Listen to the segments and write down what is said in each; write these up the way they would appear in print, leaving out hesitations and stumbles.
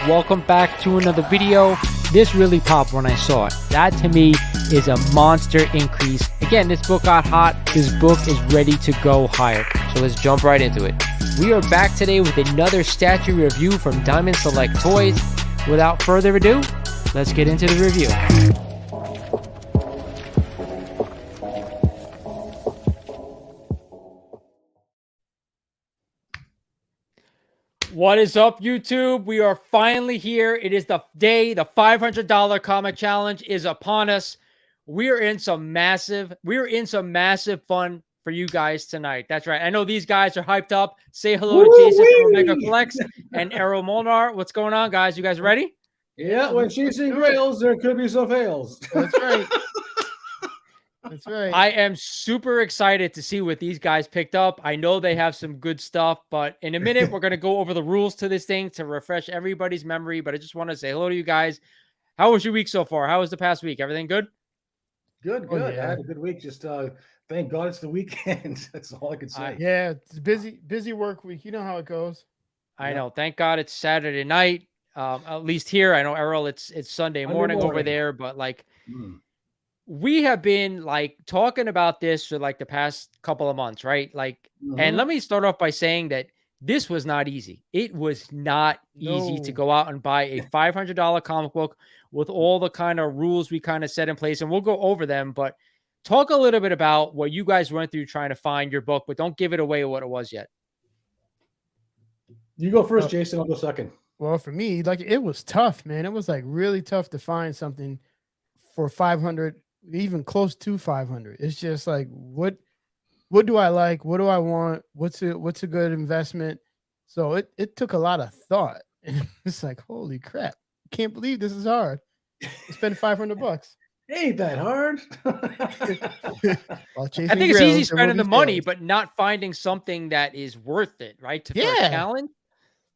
Welcome back to another video. This really popped when I saw it. That to me is a monster increase. Again, this book got hot. This book is ready to go higher. So let's jump right into it. We are back today with another statue review from Diamond Select Toys. Without further ado, let's get into the review. What is up, YouTube? We are finally here. It is the day. The $500 comic challenge is upon us. We're in some massive fun for you guys tonight. That's right. I know these guys are hyped up. Say hello to Jason from Omega Flex and Errol Molnar. What's going on, guys? You guys ready? Yeah, when chasing grails, there could be some fails. That's right. That's right. I am super excited to see what these guys picked up. I know they have some good stuff, but in a minute, we're going to go over the rules to this thing to refresh everybody's memory. But I just want to say hello to you guys. How was your week so far? How was the past week? Everything good? Good. Oh, yeah. I had a good week. Just thank God it's the weekend. That's all I can say. Yeah, it's busy work week. You know how it goes. I know. Thank God it's Saturday night. At least here. I know, Errol, it's Sunday morning over there, but like we have been like talking about this for like the past couple of months, right? Like, and let me start off by saying that this was not easy. It was not easy to go out and buy a $500 comic book with all the kind of rules we kind of set in place, and we'll go over them, but talk a little bit about what you guys went through trying to find your book, but don't give it away what it was yet. You go first, Jason. I'll go second. Well, for me, like it was tough, man. It was like really tough to find something for 500, even close to 500. It's just like, what do I like? What do I want? What's a good investment? So it took a lot of thought. And it's like, holy crap. Can't believe this is hard. Spend $500. Ain't that hard? I think it's easy spending the money, but not finding something that is worth it, right? For a challenge.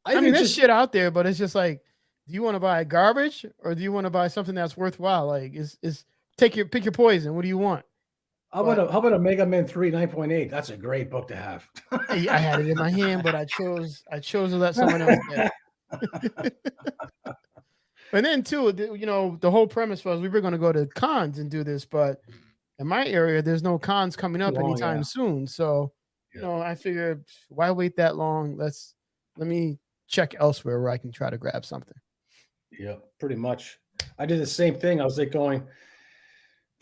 I mean, there's shit out there, but it's just like, do you want to buy garbage or do you want to buy something that's worthwhile? Like, pick your poison. What do you want? How about a Mega Man 3 9.8? That's a great book to have. I had it in my hand, but I chose to let someone else get it. And then too, the whole premise was we were going to go to cons and do this, but in my area, there's no cons coming up anytime soon. So, I figured why wait that long? Let me check elsewhere where I can try to grab something. Yeah, pretty much. I did the same thing. I was like going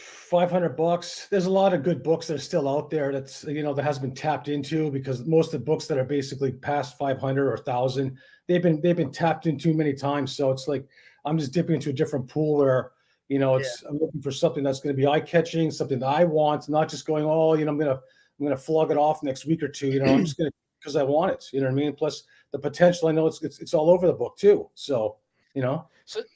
$500. There's a lot of good books that are still out there that's that has been tapped into, because most of the books that are basically past 500 or 1,000, they've been tapped into many times. So it's like I'm just dipping into a different pool where I'm looking for something that's going to be eye-catching, something that I want, not just going, I'm gonna flog it off next week or two. I'm just gonna because I want it. You know what I mean? Plus the potential. I know it's all over the book too. So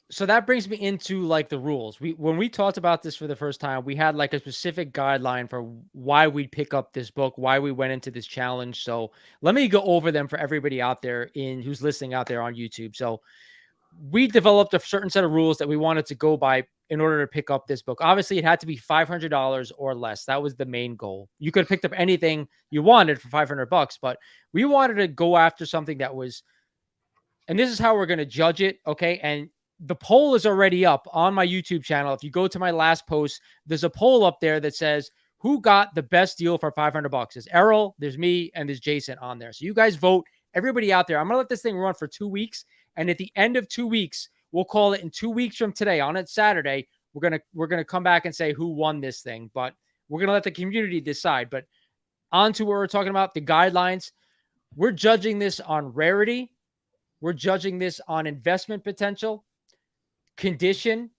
So that brings me into like the rules. When we talked about this for the first time, we had like a specific guideline for why we'd pick up this book, why we went into this challenge. So let me go over them for everybody out there who's listening out there on YouTube. So we developed a certain set of rules that we wanted to go by in order to pick up this book. Obviously, it had to be $500 or less. That was the main goal. You could have picked up anything you wanted for $500, but we wanted to go after something that was, and this is how we're going to judge it. Okay. And the poll is already up on my YouTube channel. If you go to my last post, there's a poll up there that says, who got the best deal for $500? There's Errol, there's me, and there's Jason on there. So you guys vote. Everybody out there, I'm going to let this thing run for 2 weeks. And at the end of 2 weeks, we'll call it in 2 weeks from today, on it Saturday, we're going to come back and say who won this thing. But we're going to let the community decide. But on to what we're talking about, the guidelines. We're judging this on rarity. We're judging this on investment potential, condition,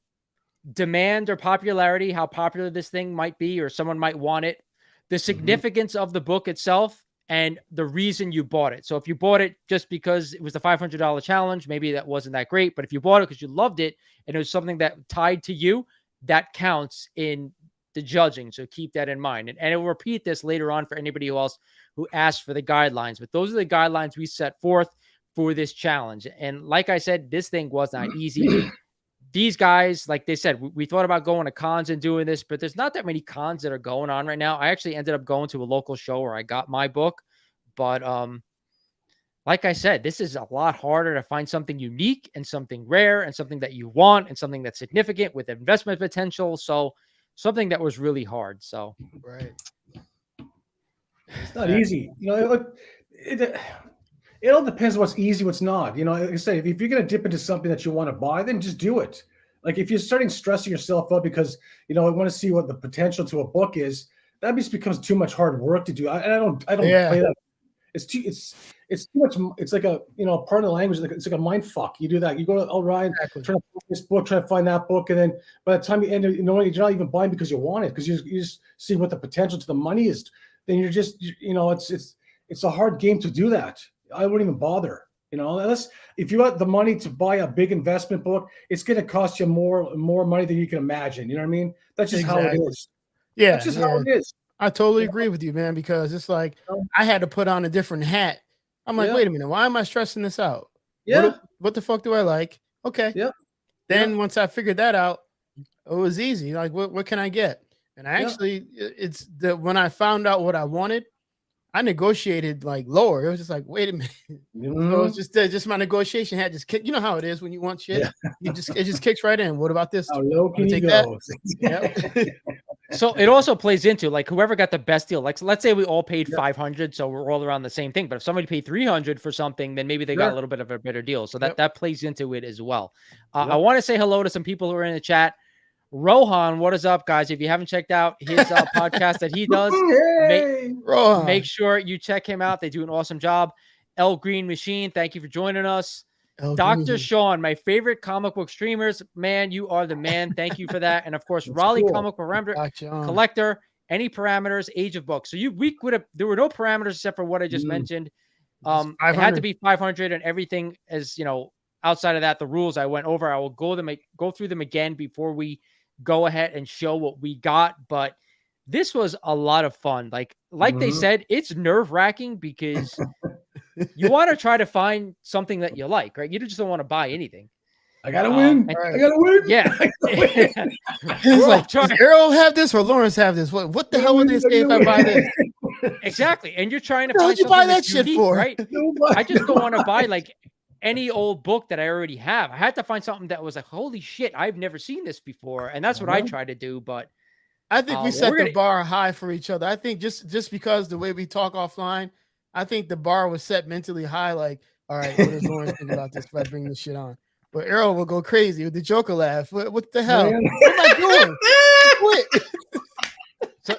demand or popularity, how popular this thing might be or someone might want it, the significance of the book itself, and the reason you bought it. So if you bought it just because it was the $500 challenge, maybe that wasn't that great. But if you bought it because you loved it and it was something that tied to you, that counts in the judging. So keep that in mind. And it will repeat this later on for anybody else who asked for the guidelines. But those are the guidelines we set forth for this challenge. And like I said, this thing was not easy. These guys, like they said, we thought about going to cons and doing this, but there's not that many cons that are going on right now. I actually ended up going to a local show where I got my book, but like I said, this is a lot harder to find something unique and something rare and something that you want and something that's significant with investment potential. So something that was really hard. So Right. It's not easy. It all depends what's easy, what's not. Like I say, if you're going to dip into something that you want to buy, then just do it. Like if you're starting stressing yourself out because, I want to see what the potential to a book is, that just becomes too much hard work to do. I don't play that. It's too much. It's like a, part of the language. It's like a mind fuck. You do that. You go to Orion, try to find this book, try to find that book. And then by the time you end, you're not even buying because you want it, because you just see what the potential to the money is. Then you're just, it's a hard game to do that. I wouldn't even bother, unless if you got the money to buy a big investment book, it's going to cost you more money than you can imagine. You know what I mean? That's just how it is. Yeah. That's just how it is. I totally agree with you, man, because it's like I had to put on a different hat. I'm like, wait a minute, why am I stressing this out? Yeah. What the fuck do I like? Okay. Yeah. Then once I figured that out, it was easy. Like, what can I get? And I actually, when I found out what I wanted, I negotiated like lower. It was just like, wait a minute. So it was just my negotiation hat just kick. You know how it is when you want shit. Yeah. It just kicks right in. What about this? How low can you go? Yep. So it also plays into like whoever got the best deal. Like, so let's say we all paid 500, so we're all around the same thing. But if somebody paid 300 for something, then maybe they got a little bit of a better deal. So that plays into it as well. I want to say hello to some people who are in the chat. Rohan, what is up, guys? If you haven't checked out his podcast that he does, make sure you check him out. They do an awesome job. L Green Machine, thank you for joining us. Dr. Sean, my favorite comic book streamers. Man, you are the man. Thank you for that. And of course, Raleigh Comic Collector. Any parameters? Age of books. So there were no parameters except for what I just mentioned. It had to be 500, and everything as outside of that, the rules I went over. I will go through them again before we go ahead and show what we got. But this was a lot of fun. Like they said, it's nerve-wracking because you want to try to find something that you like, right? You just don't want to buy anything. I gotta win. I gotta win. Yeah. It's like, does Errol have this or Lawrence have this? What the hell would they say if I buy this? Exactly. And you're trying to find something you buy that shit unique, for, right? I just don't want to buy like any old book that I already have. I had to find something that was like, holy shit, I've never seen this before. And that's what I try to do. But I think we set the bar high for each other. I think just because the way we talk offline, I think the bar was set mentally high. Like, all right, what does Lawrence think about this if I bring this shit on? But Errol will go crazy with the Joker laugh. What the hell? What am I doing?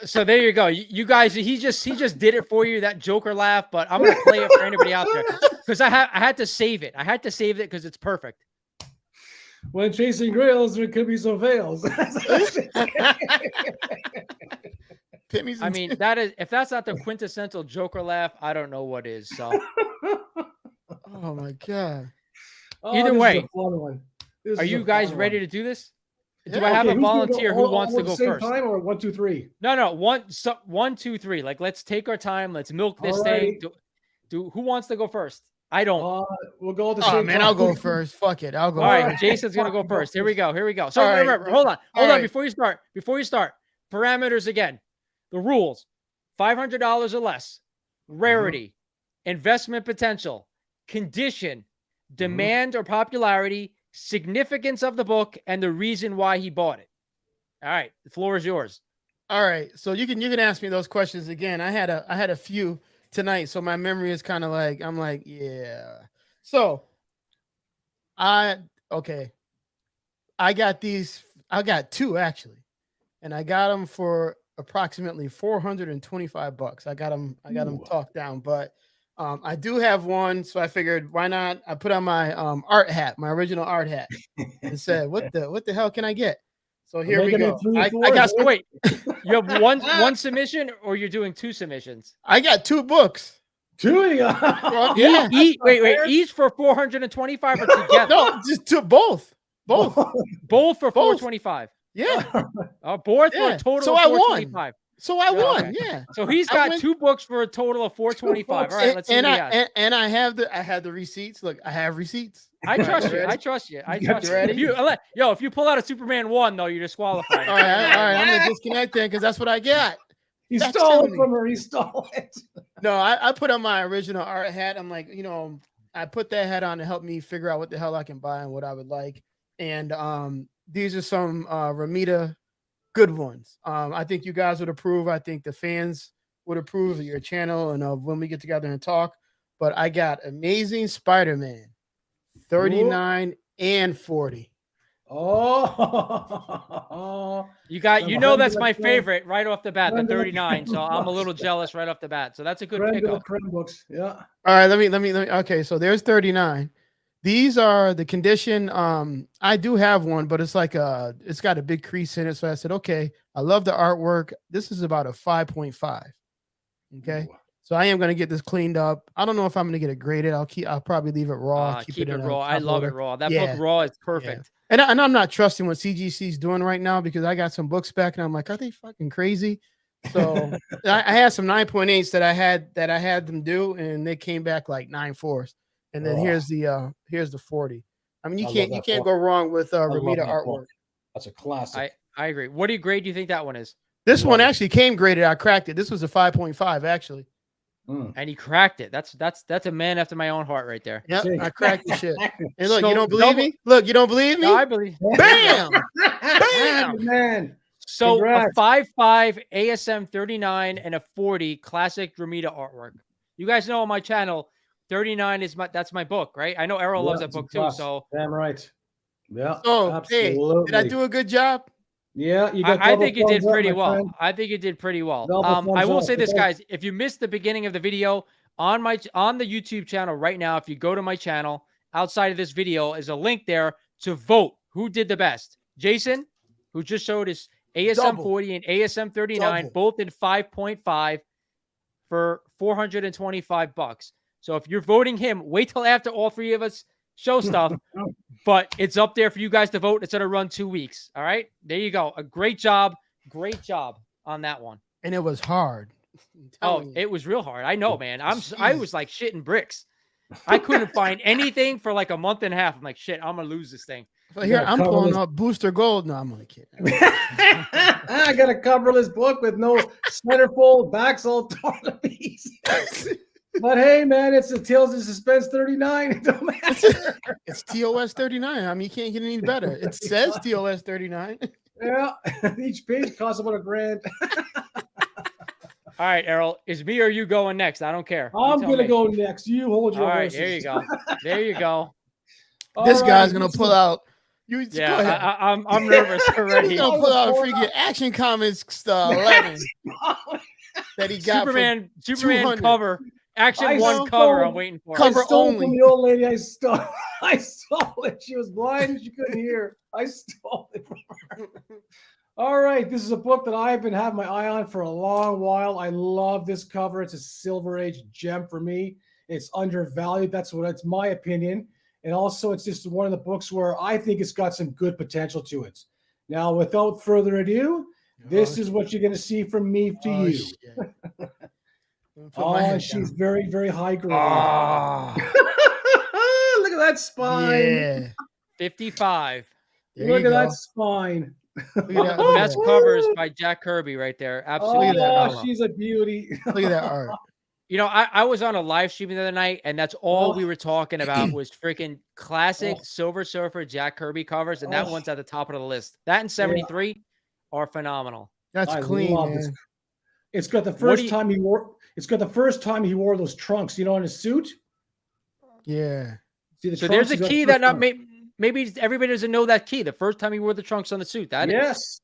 So there you go. You guys, he just did it for you, that Joker laugh. But I'm gonna play it for anybody out there because I had to save it. I had to save it because it's perfect. When chasing grails, there could be some fails. I mean, if that's not the quintessential Joker laugh, I don't know what is. So, oh my god. Either way, are you guys ready to do this? Do I have a volunteer who wants to go first? Time or 1, 2, 3? No. 1, 2, 3. Like, let's take our time. Let's milk this thing. Who wants to go first? I don't. We'll go at the same time. I'll go first. Fuck it. I'll go. All right, Jason's gonna go first. Here we go. So remember, hold on. Before you start, parameters again. The rules: $500 or less, rarity, investment potential, condition, demand or popularity, significance of the book, and the reason why he bought it. All right, the floor is yours. All right, so you can ask me those questions again. I had a few tonight, so my memory is kind of like I'm like, yeah. So I got these. I got two actually, and I got them for approximately $425. I got them talked down, but I do have one, so I figured why not? I put on my art hat, my original art hat, and said, "What the hell can I get?" So here we go. I got. Wait, you have one submission, or you're doing two submissions? I got two books. Two? Yeah. Wait. Each for $425 or together? No, just two. Both for $425. Yeah. Both for a total of $425. So I won. Okay. Yeah. So he's got two books for a total of $425. All right, let's see. And I have the receipts. Look, I have receipts. I trust you. If you pull out a Superman 1, though, you're disqualified. All right. I'm gonna disconnect then because that's what I got. He stole it from her. He stole it. No, I put on my original art hat. I'm like, I put that hat on to help me figure out what the hell I can buy and what I would like. And these are some Ramita good ones. I think you guys would approve. I think the fans would approve of your channel and of when we get together and talk. But I got Amazing Spider-Man 39 and 40. Oh, You got, I'm you know, that's friend my of the creme. favorite right off the bat, the Friend of the 39. So creme I'm a books. little jealous right off the bat. So that's a good Friend of the pickup. creme books. Yeah. All right, let me. Okay, so there's 39. These are the condition. I do have one, but it's like it's got a big crease in it. So I said, okay, I love the artwork. This is about a 5.5. Okay. Ooh. So I am going to get this cleaned up. I don't know if I'm going to get it graded. I'll probably leave it raw. Keep it in a raw. I top love it loader. raw. That Yeah. book raw is Yeah. perfect. And I'm not trusting what CGC is doing right now because I got some books back and I'm like, are they fucking crazy? So I had some 9.8s that I had them do, and they came back like 9.4s. And then Oh. here's the 40. I mean, you I love can't that go book. wrong with love Ramita that artwork. book. That's a classic. I agree. What grade do you think that one is? This Love one it. actually came graded. I cracked it. This was a 5.5 actually. And he cracked it. That's a man after my own heart right there. Yep, See? I cracked the shit. And look, So you don't believe me? Look, you don't believe me? No, I believe. Bam! Bam! Man. So Congrats. a 5.5 ASM 39 and a 40 classic Ramita artwork. You guys know on my channel, 39 is that's my book, right? I know Errol loves that it's a book too. classic. So Damn right. Yeah. So, absolutely. hey, did I do a good job? Yeah, you got. I think you did thumbs up, pretty my well. friend. I think you did pretty well. Double I thumbs will up. say this, Okay. guys. If you missed the beginning of the video on the YouTube channel right now, if you go to my channel, outside of this video is a link there to vote who did the best. Jason, who just showed his ASM Double. 40 and ASM 39, Double. both in 5.5 for $425. So if you're voting him, wait till after all three of us show stuff. But it's up there for you guys to vote. It's going to run 2 weeks. All right. There you go. A great job. Great job on that one. And it was hard. Oh, it was real hard. I know, man. I Jeez. was like shitting bricks. I couldn't find anything for like a month and a half. I'm like, shit, I'm going to lose this thing. But here gotta I'm cover pulling this. up Booster Gold. No, I'm only kidding. I got to cover this book with no centerfold, backs all torn to pieces. But hey, man, it's the Tales of Suspense 39. It don't matter. It's TOS 39. I mean, you can't get any better. It says TOS 39. Yeah, each page costs about $1,000. All right, Errol, is me or you going next? I don't care. You I'm tell gonna me. go next. You hold your All right, horses. there you go. There you go. This All guy's right, gonna this pull is- out. You go Yeah, ahead. I'm nervous already. He's gonna pull out freaking Action Comics 11 that he got Superman 200. cover. Action I one know. cover. I'm waiting for. Cover I stole only. from the old lady. I stole. I stole it. She was blind and she couldn't hear. I stole it from her. All right, this is a book that I've been having my eye on for a long while. I love this cover. It's a Silver Age gem for me. It's undervalued. That's my opinion. And also, it's just one of the books where I think it's got some good potential to it. Now, without further ado, this is what you're going to see from me to you. Shit. Oh, and she's very, very high grade. Ah, Look at that spine. yeah. 55. There Look you at go. that spine. Look One at of the that. best covers by Jack Kirby right there. Absolutely. Look at that Oh, cover. she's a beauty. Look at that art. You know, I was on a live stream the other night, and that's all we were talking about was freaking classic Silver Surfer Jack Kirby covers, and that Oh. one's at the top of the list. That and 73 are phenomenal. That's I clean, love man. this. It's got the What do first you- time he wore. It's got the first time he wore those trunks. You know, in his suit. Yeah. See the So trunks? there's a He's got key the that first not time. maybe everybody doesn't know that key. The first time he wore the trunks on the suit. That is. Yes.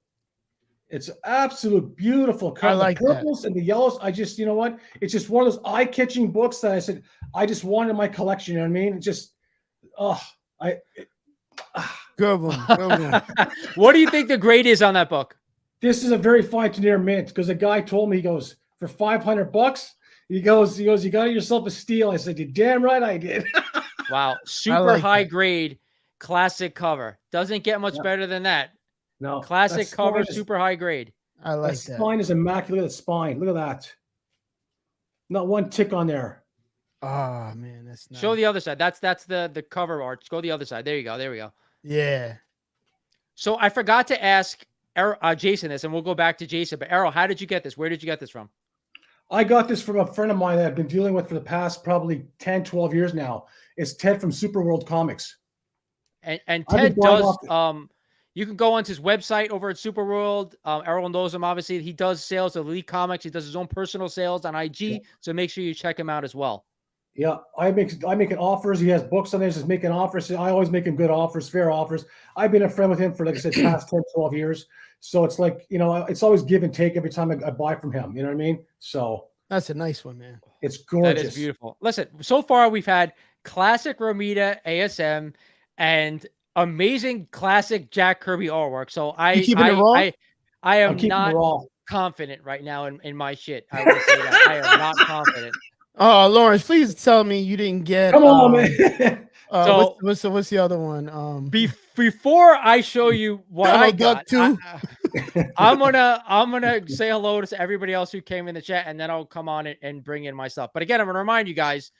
It's absolute beautiful color. like the that. purples and the yellows. I just, you know what? It's just one of those eye-catching books that I said I just wanted in my collection. You know what I mean? It just, Good one. Good one. What do you think the grade is on that book? this is a very fine to near mint because a guy told me, he goes, for $500, he goes, you got yourself a steal. I said, you're damn right I did. Wow, super like high that. grade, classic cover. Doesn't get much Yeah. better than that. No. Classic that cover, spine is- super high grade. I like that that. spine is immaculate. That spine. Look at that. Not one tick on there. Oh man, that's nice. Show the other side. That's the cover art. Go the other side. There you go. There we go. Yeah. So I forgot to ask Jason this, and we'll go back to Jason. But Errol, how did you get this? Where did you get this from? I got this from a friend of mine that I've been dealing with for the past probably 10, 12 years now. It's Ted from Super World Comics. And Ted does, you can go onto his website over at Superworld. Errol knows him, obviously. He does sales of Elite Comics. He does his own personal sales on IG. Yeah. So make sure you check him out as well. Yeah, I making offers. He has books on there. He's making offers. I always make him good offers, fair offers. I've been a friend with him for, like I said, past 10, 12 years. So it's like, you know, it's always give and take every time I buy from him. You know what I mean? So that's a nice one, man. It's gorgeous. That is beautiful. Listen, so far we've had classic Romita ASM and amazing classic Jack Kirby artwork. So I am not confident right now in my shit. I will say that I am not confident. Oh, Lawrence, please tell me you didn't get. Come on, man. So what's the other one? Before I show you what I got, too. I'm gonna say hello to everybody else who came in the chat, and then I'll come on and bring in my stuff. But again, I'm gonna remind you guys,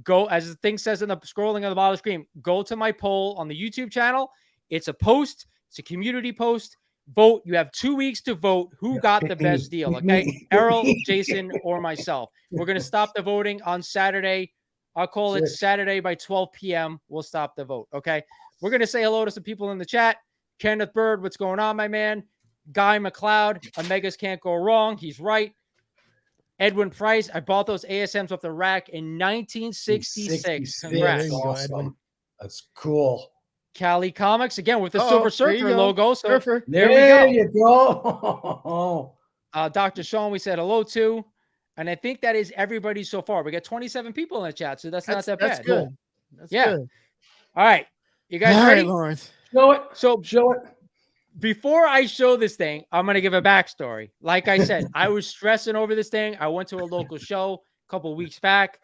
go, as the thing says in the scrolling on the bottom of the screen, go to my poll on the YouTube channel. It's a post. It's a community post. Vote. You have 2 weeks to vote who got the best deal. Okay, Errol, Jason, or myself. We're gonna stop the voting on Saturday. I'll call it Saturday by 12 p.m. We'll stop the vote. Okay. We're going to say hello to some people in the chat. Kenneth Bird, what's going on, my man? Guy McLeod, Omegas can't go wrong. He's right. Edwin Price, I bought those ASMs off the rack in 1966. Congrats. Awesome. That's cool. Cali Comics, again, with the Silver Surfer logo. So there you go. Dr. Sean, we said hello to. And I think that is everybody so far. We got 27 people in the chat, so that's not that bad. That's good. That's good. All right. You guys ready? Right, Lawrence. Show it. So show it. Before I show this thing, I'm going to give a backstory. Like I said, I was stressing over this thing. I went to a local show a couple of weeks back,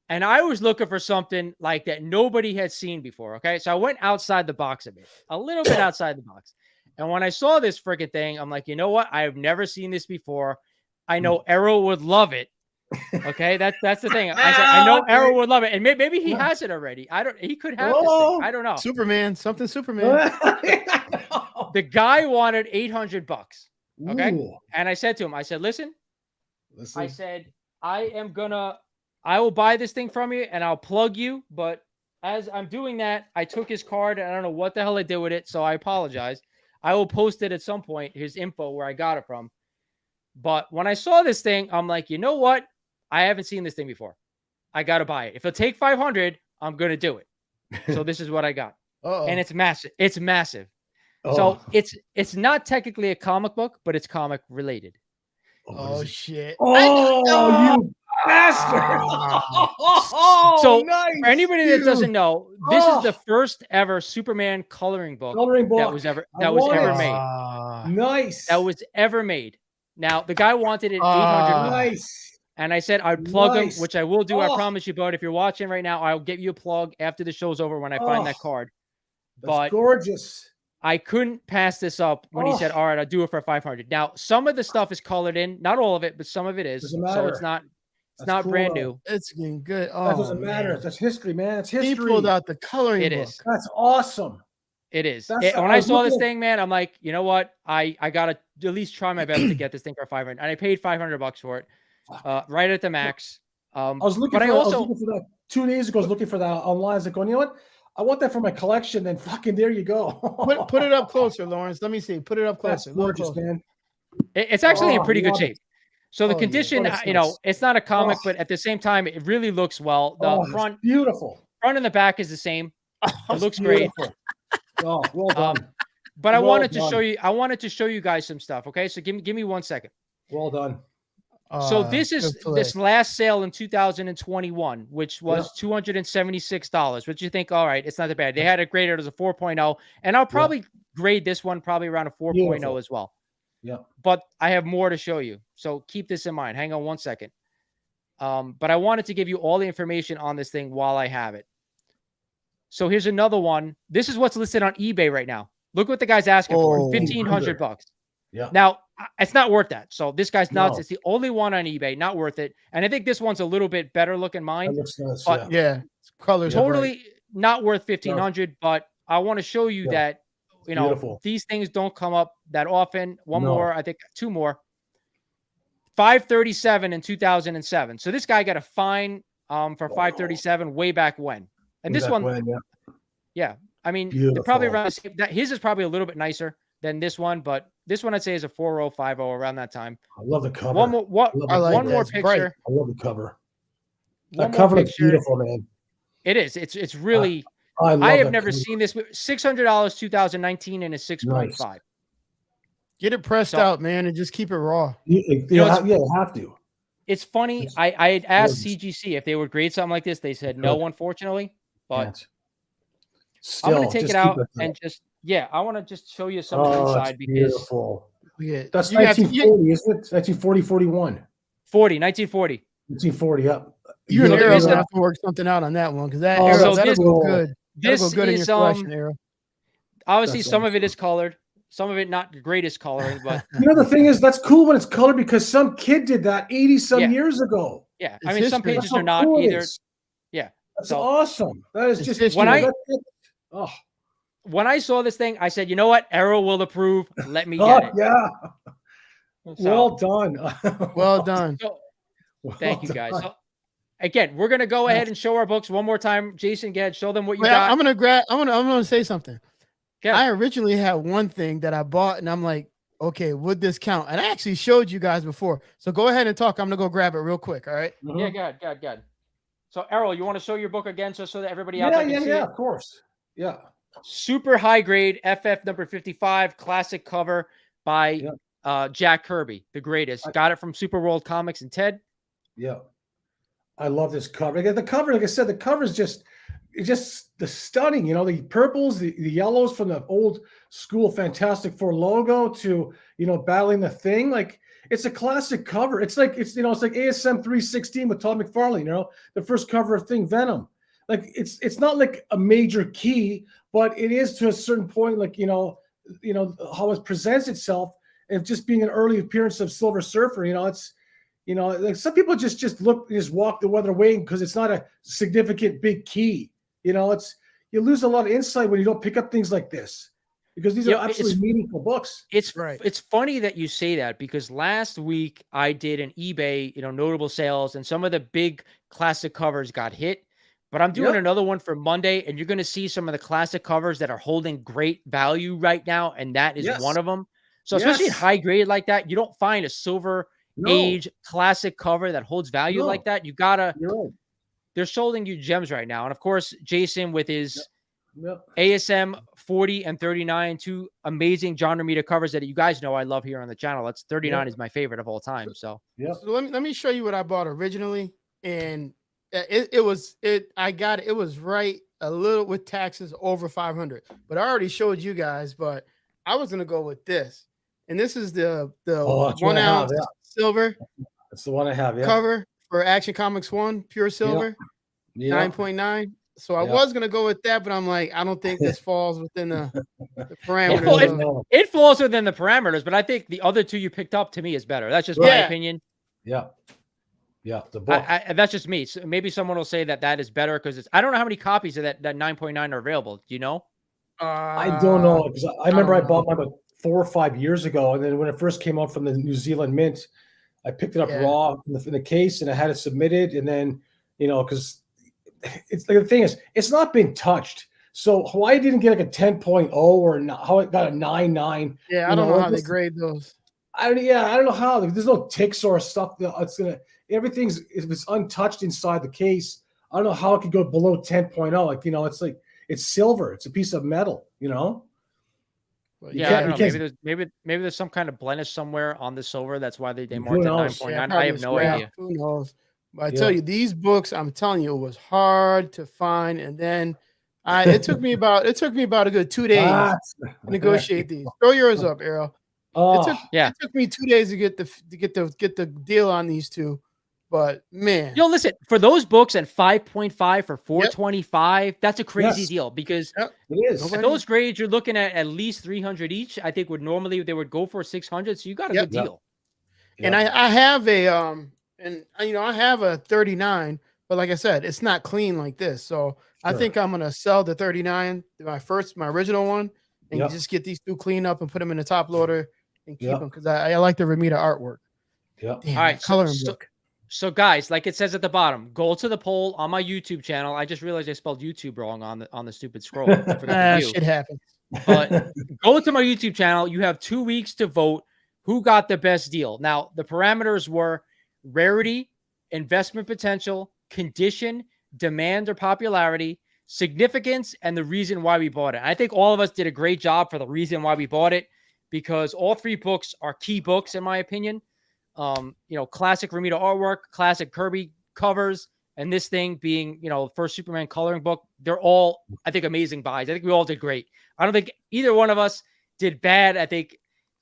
and I was looking for something like that nobody had seen before. Okay. So I went outside the box a little bit outside the box. And when I saw this freaking thing, I'm like, you know what? I have never seen this before. I know Errol would love it. Okay, that's the thing. I said, I know Errol would love it, and maybe he has it already. He could have this thing. I don't know. Superman. The guy wanted $800. Okay, Ooh. and I said to him, I said, listen. I said, I will buy this thing from you, and I'll plug you. But as I'm doing that, I took his card, and I don't know what the hell I did with it, so I apologize. I will post it at some point, his info where I got it from. But when I saw this thing, I'm like, you know what? I haven't seen this thing before. I got to buy it. If it'll take 500, I'm going to do it. So this is what I got. And it's massive. It's massive. So it's not technically a comic book, but it's comic related. Oh shit. You bastard. So nice, for anybody that doesn't know, this is the first ever Superman coloring book that was ever made. Nice. That was ever made. Now, the guy wanted it 800. Nice. And I said I'd plug him, which I will do. I promise you, bud. If you're watching right now, I'll get you a plug after the show's over when I find that card. That's gorgeous. I couldn't pass this up when he said, all right, I'll do it for 500. Now, some of the stuff is colored in. Not all of it, but some of it is. So it's not cool, brand new. It's getting good. That doesn't matter. That's history, man. It's history. He pulled out the coloring book. That's awesome. It is. When I saw this thing, man, I'm like, you know what? I got to at least try my best to get this thing for 500. And I paid $500 for it. Right at the max. I was looking for that 2 days ago. I was looking for that online. I was like, you know what? I want that for my collection. Then fucking there you go. put it up closer, Lawrence. Let me see. Put it up closer. That's gorgeous, man. It's actually in pretty good shape. So the condition, it's not a comic, but at the same time, it really looks well. The front, beautiful. Front and the back is the same. It looks great. Oh, well done. But I wanted to show you. I wanted to show you guys some stuff. Okay, so give me 1 second. Well done. So this is this last sale in 2021, which was $276. Which you think, all right, it's not that bad. They had it graded as a 4.0, and I'll probably grade this one probably around a 4.0 as well. Yeah. But I have more to show you, so keep this in mind. Hang on 1 second. But I wanted to give you all the information on this thing while I have it. So here's another one. This is what's listed on eBay right now. Look what the guy's asking for, $1,500. Yeah. Now, it's not worth that. So this guy's nuts. No. It's the only one on eBay. Not worth it. And I think this one's a little bit better looking mine. But colors totally not worth $1,500. But I want to show you that, these things don't come up that often. One more, I think 2 more. 537 in 2007. So this guy got a fine for 537 way back when. And this one, yeah, I mean, they're probably around the same. His is probably a little bit nicer than this one, but this one I'd say is a 4050 around that time. I love the cover. One more, one more picture. Bright. I love the cover. One that cover more looks beautiful, man. It is. It's really. I have never seen this. $600 2019 and a 6.5. Nice. Get it pressed out, man, and just keep it raw. You have to. It's funny. I had asked CGC if they would grade something like this. They said no, unfortunately. But still, I'm going to take it out and just, I want to just show you some of the inside because. Beautiful. Yeah. That's 1940, isn't it? 1940, 41. 1940. 1940, yeah. You and Errol have to work something out on that one because that'll go good. This go good is, in your collection, Errol. Obviously, some of it is colored. Some of it not the greatest coloring, but the thing is, that's cool when it's colored because some kid did that 80-some years ago. Yeah, I mean, some pages are not either. Yeah, that's awesome. That is just when I saw this thing, I said, you know what, Errol will approve. Let me get it. Yeah. Well done. Well done. Thank you, guys. So, again, we're gonna go ahead and show our books one more time. Jason, go ahead, show them what you got. I'm gonna say something. I originally had one thing that I bought, and I'm like, okay, would this count? And I actually showed you guys before. So go ahead and talk. I'm gonna go grab it real quick. All right? Yeah, good. So Errol, you want to show your book again, so that everybody out there can see it? Of course. Yeah. Super high grade FF number 55, classic cover by Jack Kirby, the greatest. Got it from Super World Comics and Ted. Yeah. I love this cover. Again, the cover, like I said, the cover is just the stunning, the purples, the yellows from the old school Fantastic Four logo to, battling the Thing. Like, it's a classic cover. It's like ASM 316 with Todd McFarlane, the first cover of Thing Venom. Like, it's not like a major key, but it is to a certain point, like, how it presents itself and just being an early appearance of Silver Surfer, it's, like some people just walk the other way because it's not a significant big key. You lose a lot of insight when you don't pick up things like this because these are absolutely meaningful books. It's funny that you say that because last week I did an eBay, notable sales, and some of the big classic covers got hit. But I'm doing another one for Monday, and you're going to see some of the classic covers that are holding great value right now, and that is one of them. So especially in high grade like that, you don't find a silver age classic cover that holds value like that. You gotta. They're holding you gems right now. And of course, Jason with his ASM 40 and 39, two amazing John Romita covers that you guys know I love here on the channel. That's 39 is my favorite of all time. So so let me show you what I bought originally. And it was right a little with taxes over 500. But I already showed you guys, but I was gonna go with this. And this is the 1 ounce silver. That's the one I have, cover for Action Comics 1, pure silver, 9.9. So I was going to go with that, but I'm like, I don't think this falls within the parameters. It falls within the parameters, but I think the other two you picked up to me is better. That's just my opinion. Yeah. Yeah. The book. That's just me. So maybe someone will say that is better because I don't know how many copies of that 9.9 are available. Do you know? I don't know. I remember I bought mine about 4 or 5 years ago. And then when it first came out from the New Zealand Mint, I picked it up raw in the case and I had it submitted. And then, because it's like the thing is, it's not been touched. So Hawaii didn't get like a 10.0 or how it got a 9.9. Yeah, I don't know how they grade those. I don't know how. There's no ticks or stuff. Everything's, if it's untouched inside the case, I don't know how it could go below 10.0. Like, it's like, it's silver. It's a piece of metal, Yeah, I don't know. Maybe there's some kind of blemish somewhere on the silver. That's why they marked it 9.9. I have no idea. Who knows? But I tell you, these books, I'm telling you, it was hard to find. And then it took me about a good 2 days to negotiate these. Throw yours up, Errol. It took me 2 days to get the deal on these two. But man, listen, for those books at 5.5 for 425, that's a crazy deal because it is. At those grades, you're looking at least 300 each. I think they would go for 600. So you got a good deal. And I have I have a 39, but like I said, it's not clean like this. So I think I'm gonna sell the 39, my original one, and just get these two cleaned up and put them in the top loader and keep them because I like the Romita artwork. Yeah. Damn, All right, coloring book. So guys, like it says at the bottom, go to the poll on my YouTube channel. I just realized I spelled YouTube wrong on the stupid scroll. I forgot the view. Shit happens. But go to my YouTube channel. You have 2 weeks to vote who got the best deal. Now, the parameters were rarity, investment potential, condition, demand or popularity, significance, and the reason why we bought it. I think all of us did a great job for the reason why we bought it, because all 3 books are key books, in my opinion. Classic Romita artwork, classic Kirby covers, and this thing being, first Superman coloring book. They're all, I think, amazing buys. I think we all did great. I don't think either one of us did bad. I think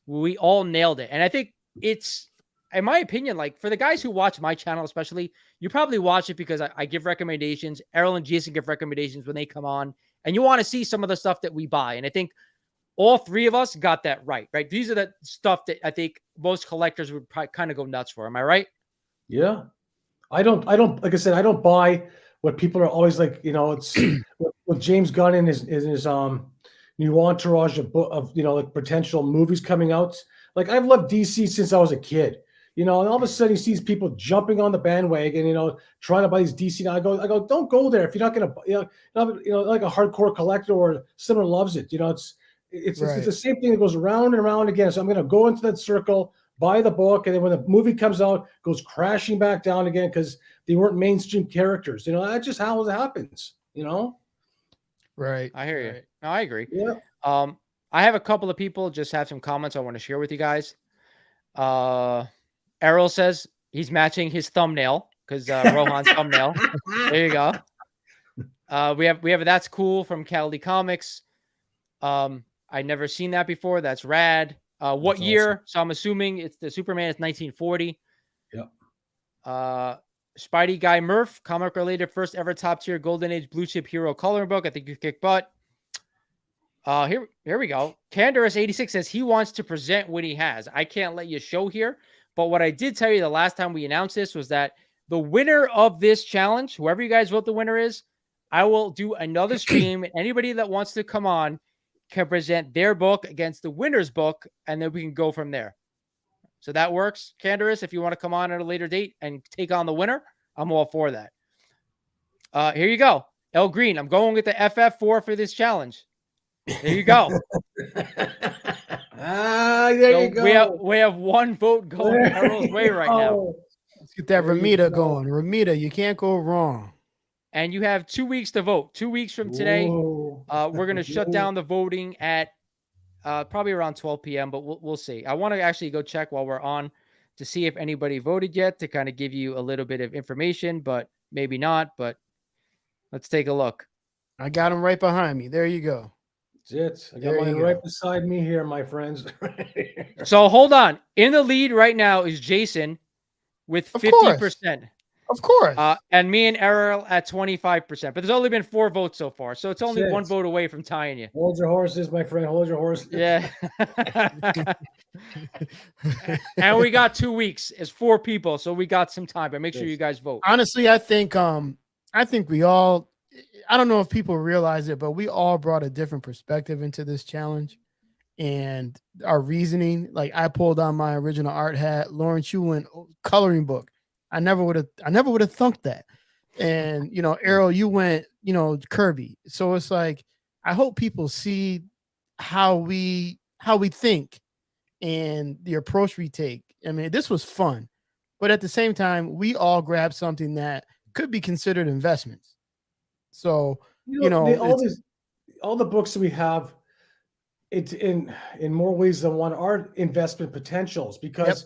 we all nailed it. And I think it's, in my opinion, like for the guys who watch my channel, especially, you probably watch it because I give recommendations. Errol and Jason give recommendations when they come on, and you want to see some of the stuff that we buy. And I think all 3 of us got that right? These are the stuff that I think most collectors would probably kind of go nuts for. Am I right? Yeah. I don't, like I said, I don't buy what people are always like, it's with James Gunn in his new entourage of like potential movies coming out. Like I've loved DC since I was a kid, and all of a sudden he sees people jumping on the bandwagon, trying to buy these DC. Now I go, don't go there if you're not going to, like a hardcore collector or someone loves it. It's the same thing that goes around and around again. So I'm going to go into that circle, buy the book, and then when the movie comes out, goes crashing back down again because they weren't mainstream characters. That's just how it happens. Right. I hear you. No, I agree. Yeah. I have a couple of people just have some comments I want to share with you guys. Errol says he's matching his thumbnail because Rohan's thumbnail. There you go. We have a That's Cool from Cali Comics. I never seen that before. That's rad. What That's year? awesome. So I'm assuming it's the Superman is 1940. Yep. Spidey Guy Murph, comic related first ever top tier golden age blue chip hero coloring book. I think you kick butt. Here we go. Candaris86 says he wants to present what he has. I can't let you show here, but what I did tell you the last time we announced this was that the winner of this challenge, whoever you guys vote the winner is, I will do another stream. Anybody that wants to come on can present their book against the winner's book, and then we can go from there. So that works, Candaris. If you want to come on at a later date and take on the winner, I'm all for that. Here you go. El Green, I'm going with the FF4 for this challenge. There you go. There you go. We have 1 vote going Errol's way right now. Let's get that Romita going. Romita, you can't go wrong. And you have 2 weeks to vote. 2 weeks from today, we're going to shut down the voting at probably around 12 p.m., but we'll see. I want to actually go check while we're on to see if anybody voted yet to kind of give you a little bit of information, but maybe not. But let's take a look. I got him right behind me. There you go. That's it. I got mine right beside me here, my friends. So hold on. In the lead right now is Jason with 50%. Of course. And me and Errol at 25%. But there's only been 4 votes so far. So it's only 1 vote away from tying you. Hold your horses, my friend. Hold your horses. Yeah. And we got 2 weeks. It's 4 people. So we got some time. But make sure you guys vote. Honestly, I think we all, I don't know if people realize it, but we all brought a different perspective into this challenge. And our reasoning, like I pulled on my original art hat. Lawrence, you went coloring book. I never would have thunk that. And, Errol, you went, Kirby. So it's like, I hope people see how we think and the approach we take. I mean, this was fun, but at the same time, we all grabbed something that could be considered investments. So, all the books that we have, it's in more ways than one are investment potentials because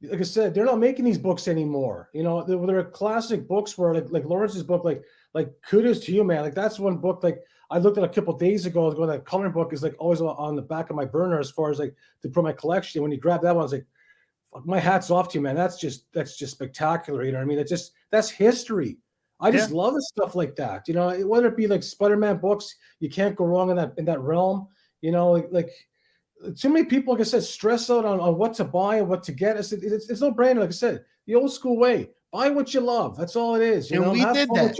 like I said, they're not making these books anymore. They're classic books where like Lawrence's book, like kudos to you, man. Like that's one book, like I looked at a couple of days ago, I was going, that coloring book is like always on the back of my burner as far as like to put my collection. When you grab that one, I was like, fuck, my hat's off to you, man. That's just spectacular. You know what I mean? That's history. I just love the stuff like that. Whether it be like Spider-Man books, you can't go wrong in that realm. Like too many people, like I said, stress out on what to buy and what to get. It's no brainer. Like I said, the old school way: buy what you love. That's all it is. And we did that.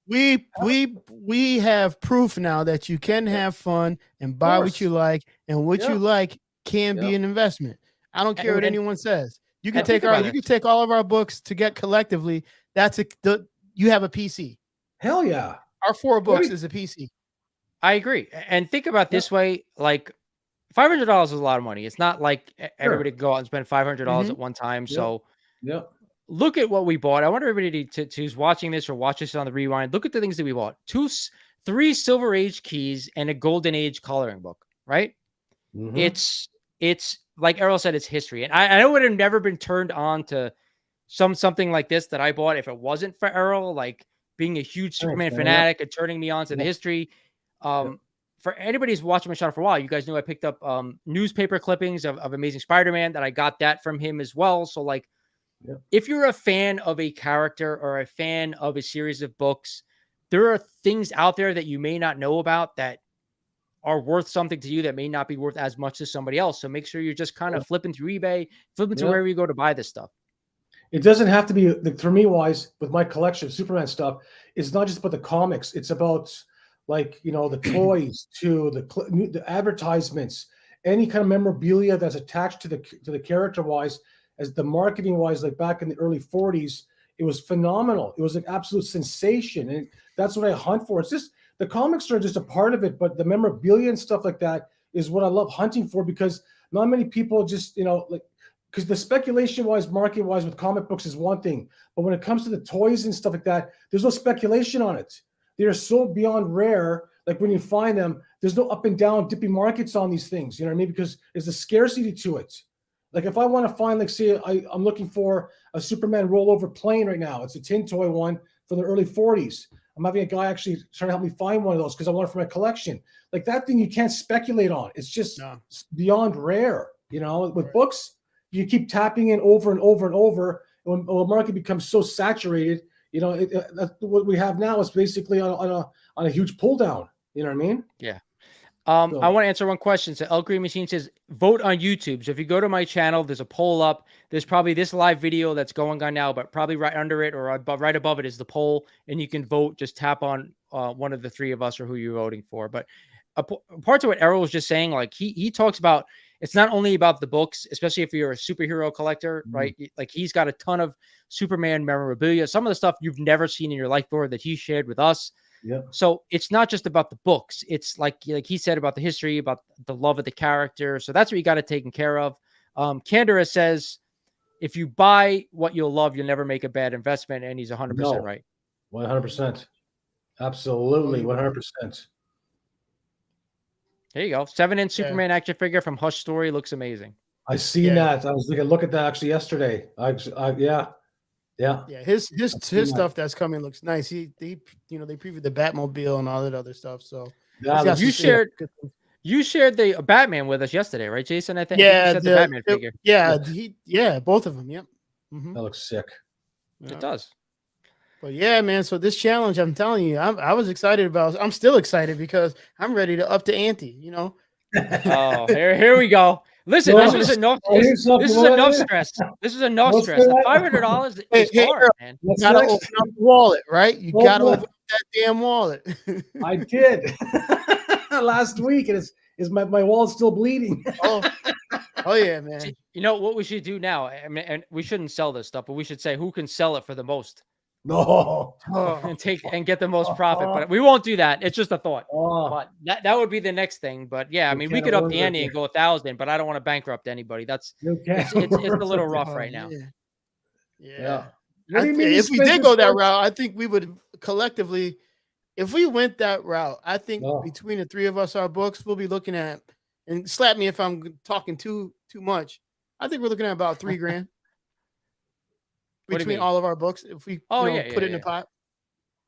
We have proof now that you can have fun and buy what you like, and what you like can be an investment. I don't care what anyone says. You can And think take our, about you it. can take all of our books to get collectively. You have a PC. Hell yeah. Our 4 books Maybe- is a PC. I agree. And think about this way, like $500 is a lot of money. It's not like everybody can go out and spend $500 at one time. Yep. So Yep. look at what we bought. I want everybody to who's watching this or watch this on the rewind. Look at the things that we bought: 3 Silver Age keys and a Golden Age coloring book. Right? Mhm. It's like Errol said, it's history, and I would have never been turned on to something like this that I bought if it wasn't for Errol, like being a huge Superman man. fanatic and turning me on to the history. Yep. For anybody who's watching my channel for a while, you guys know I picked up newspaper clippings of Amazing Spider-Man, that I got that from him as well. So like, Yep. if you're a fan of a character or a fan of a series of books, there are things out there that you may not know about that are worth something to you that may not be worth as much to somebody else. So make sure you're just kind of flipping through eBay, flipping through wherever you go to buy this stuff. It doesn't have to be, for me wise, with my collection of Superman stuff, it's not just about the comics. It's about, like, you know, the toys to the advertisements, any kind of memorabilia that's attached to the character wise, as the marketing wise. Like back in the early 40s, it was phenomenal. It was an absolute sensation, and that's what I hunt for. It's just, the comics are just a part of it, but the memorabilia and stuff like that is what I love hunting for, because not many people just, you know, like, because the speculation wise, market wise with comic books is one thing, but when it comes to the toys and stuff like that, there's no speculation on it. They are so beyond rare. Like when you find them, there's no up and down dipping markets on these things. You know what I mean? Because there's a scarcity to it. Like if I want to find, like, say, I'm looking for a Superman rollover plane right now. It's a tin toy one from the early 40s. I'm having a guy actually trying to help me find one of those because I want it for my collection. Like that thing, you can't speculate on. It's just beyond rare. You know, with books, you keep tapping in over and over and over. And when the market becomes so saturated, you know, what we have now is basically on a huge pull down. You know what I mean? Yeah. I want to answer one question. So El Green Machine says, vote on YouTube. So if you go to my channel, there's a poll up. There's probably this live video that's going on now, but probably right under it or right above it is the poll, and you can vote. Just tap on one of the 3 of us or who you're voting for. But a part to what Errol was just saying, like he talks about, it's not only about the books, especially if you're a superhero collector, right? Like he's got a ton of Superman memorabilia, some of the stuff you've never seen in your life before that he shared with us. Yeah. So it's not just about the books. It's like he said, about the history, about the love of the character. So that's what you got to take care of. Candora says, if you buy what you'll love, you'll never make a bad investment. And he's 100% right. 100%. Absolutely. 100%. There you go. 7-inch Superman action figure from Hush Story. Looks amazing. I seen that. I was thinking, look at that actually yesterday. Yeah. His stuff that's coming looks nice. They previewed the Batmobile and all that other stuff. So you shared the Batman with us yesterday, right, Jason? I think. Yeah, the Batman figure. Both of them. Yep. That looks sick. It does. But yeah, man. So this challenge, I'm telling you, I was excited about. I'm still excited because I'm ready to up the ante. You know. Oh, here we go. Listen, this is enough. This is enough stress. This is enough stress. $500 is hard, man. You gotta open up the wallet, right? You gotta open up that damn wallet. I did last week, and my wallet's still bleeding. Oh yeah, man. You know what we should do now? I mean, and we shouldn't sell this stuff, but we should say who can sell it for the most. No. And get the most profit, but we won't do that. It's just a thought. But that would be the next thing. But yeah, I mean, we could up the ante and go 1,000, but I don't want to bankrupt anybody. It's a little rough right now. Yeah. If we did go that route, I think we would collectively, if we went that route, I think between the 3 of us, our books, we'll be looking at, and slap me if I'm talking too much, I think we're looking at about $3,000. Between all of our books, if we put it in a pot.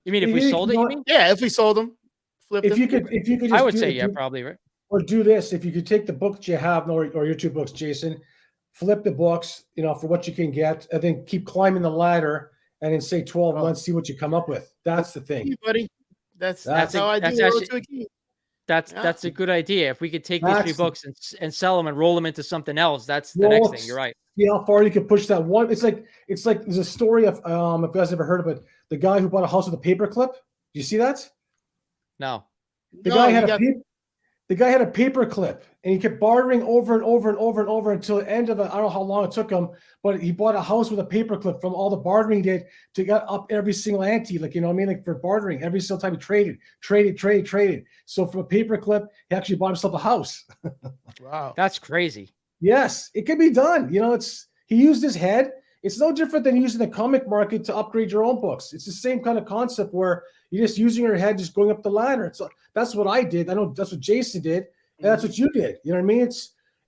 You mean if we sold it? You mean? Yeah, if we sold them, flip them. If you could, just I would say probably, right? Or do this: if you could take the books you have, or your 2 books, Jason, flip the books, for what you can get, and then keep climbing the ladder, and in say 12 months, see what you come up with. That's the thing, hey, buddy. That's how I do it. That's a good idea. If we could take these 3 books and sell them and roll them into something else, that's the next thing. You're right. See how far you can push that one. It's like there's a story of if you guys ever heard of it, the guy who bought a house with a paperclip. Do you see that? No. The guy The guy had a paper clip, and he kept bartering over and over and over and over until the end of it. I don't know how long it took him, but he bought a house with a paper clip from all the bartering he did to get up every single ante. Like, you know what I mean? Like for bartering, every single time he traded. So from a paper clip, he actually bought himself a house. Wow. That's crazy. Yes, it can be done. You know, he used his head. It's no different than using the comic market to upgrade your own books. It's the same kind of concept where you're just using your head, just going up the ladder. That's what I did. I know that's what Jason did, and that's what you did. You know what I mean?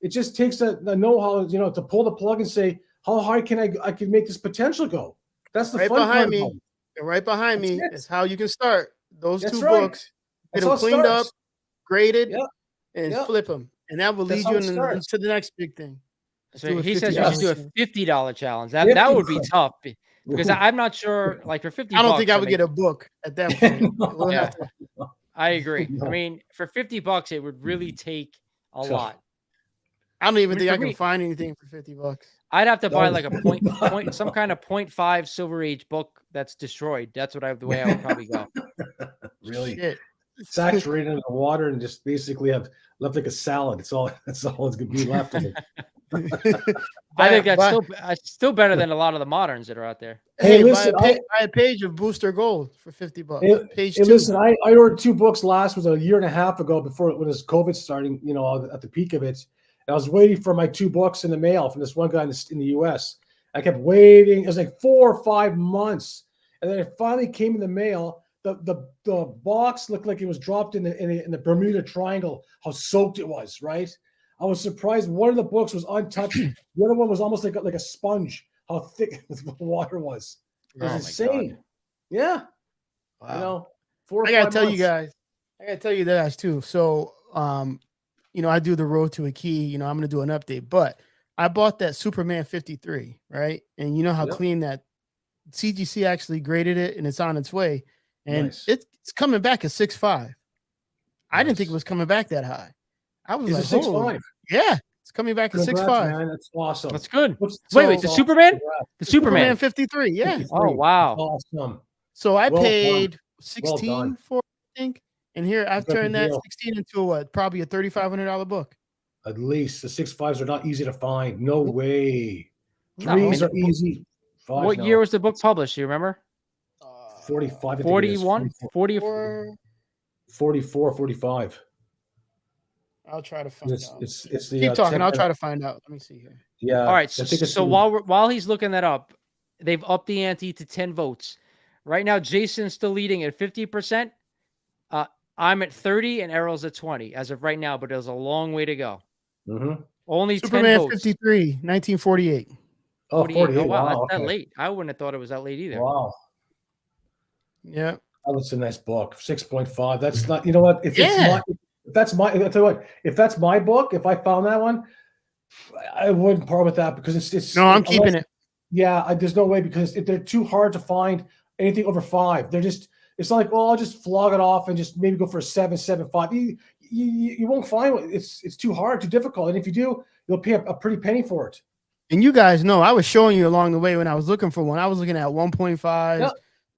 It just takes a know-how, you know, to pull the plug and say, how high can I can make this potential go? That's the right fun behind part me. about it. And right behind me is how you can start those That's two right. books. Get That's them how it cleaned up, starts. graded, Yep. and Yep. flip them. And that will That's lead how you it starts. into the next big thing. So he says we should do a $50 challenge. That 50 would be tough because I'm not sure. Like for 50, I don't think I would get a book at that point. We'll Yeah, have to. I agree. No. I mean, for $50, it would really take a lot. I don't even I mean, think I for can me- find anything for $50. I'd have to buy No. like a point, some kind of 0.5 Silver Age book that's destroyed. That's the way I would probably go. Really Shit. saturated in the water and just basically have left like a salad. That's all it's gonna be left of it. I think that's still better than a lot of the moderns that are out there. Hey, listen, buy a page of Booster Gold for $50. Page 2. Listen, I ordered 2 books last, was a year and a half ago when this COVID starting, you know, at the peak of it. And I was waiting for my 2 books in the mail from this one guy in the US. I kept waiting. It was like 4 or 5 months. And then it finally came in the mail. The box looked like it was dropped in the Bermuda Triangle, how soaked it was, right? I was surprised. One of the books was untouched. The other one was almost like a sponge, how thick the water was. It was insane. God. Yeah. Wow. You know, 4 or I gotta 5 tell months. you guys too. So you know, I do the Road to a Key, you know, I'm gonna do an update, but I bought that Superman 53, right? And you know how clean that CGC actually graded it, and it's on its way. And it's coming back at 6.5. I didn't think it was coming back that high. I was Is like, it 6.5? Yeah, it's coming back at 6.5. Man, that's awesome. That's good. Wait, Wait, the Superman? The Superman Superman. 53, yeah. 53. Oh, wow. Awesome. So I Well paid done. 16 Well done. for it, I think. And here I've You got the turned that deal. 16 into what? Probably a $3,500 book. At least the 6.5s are not easy to find. No way. No, I mean, 3s are easy. 5s, What no. year was the book published? Do you remember? 45, I think it is. 41, 40, 44, 45. I'll try to find out. It's the Keep talking. I'll try to find out. Let me see here. Yeah. All right. I think it's So while he's looking that up, they've upped the ante to 10 votes. Right now, Jason's still leading at 50%. I'm at 30 and Errol's at 20 as of right now, but there's a long way to go. Only Superman 10 votes. 53, 1948. Oh, 48. Oh, wow. Wow. That's that Okay. late. I wouldn't have thought it was that late either. Wow. Yeah. Oh, that's a nice book. 6.5. That's not, you know what? If that's my, I'll tell you what, if that's my book, if I found that one, I wouldn't part with that because it's No, I'm keeping it. Yeah, there's no way because they're too hard to find anything over 5. They're just, it's not like, well, I'll just flog it off and just maybe go for a 7.75. You won't find it. It's too hard, too difficult. And if you do, you'll pay a pretty penny for it. And you guys know, I was showing you along the way when I was looking for one. I was looking at 1.5,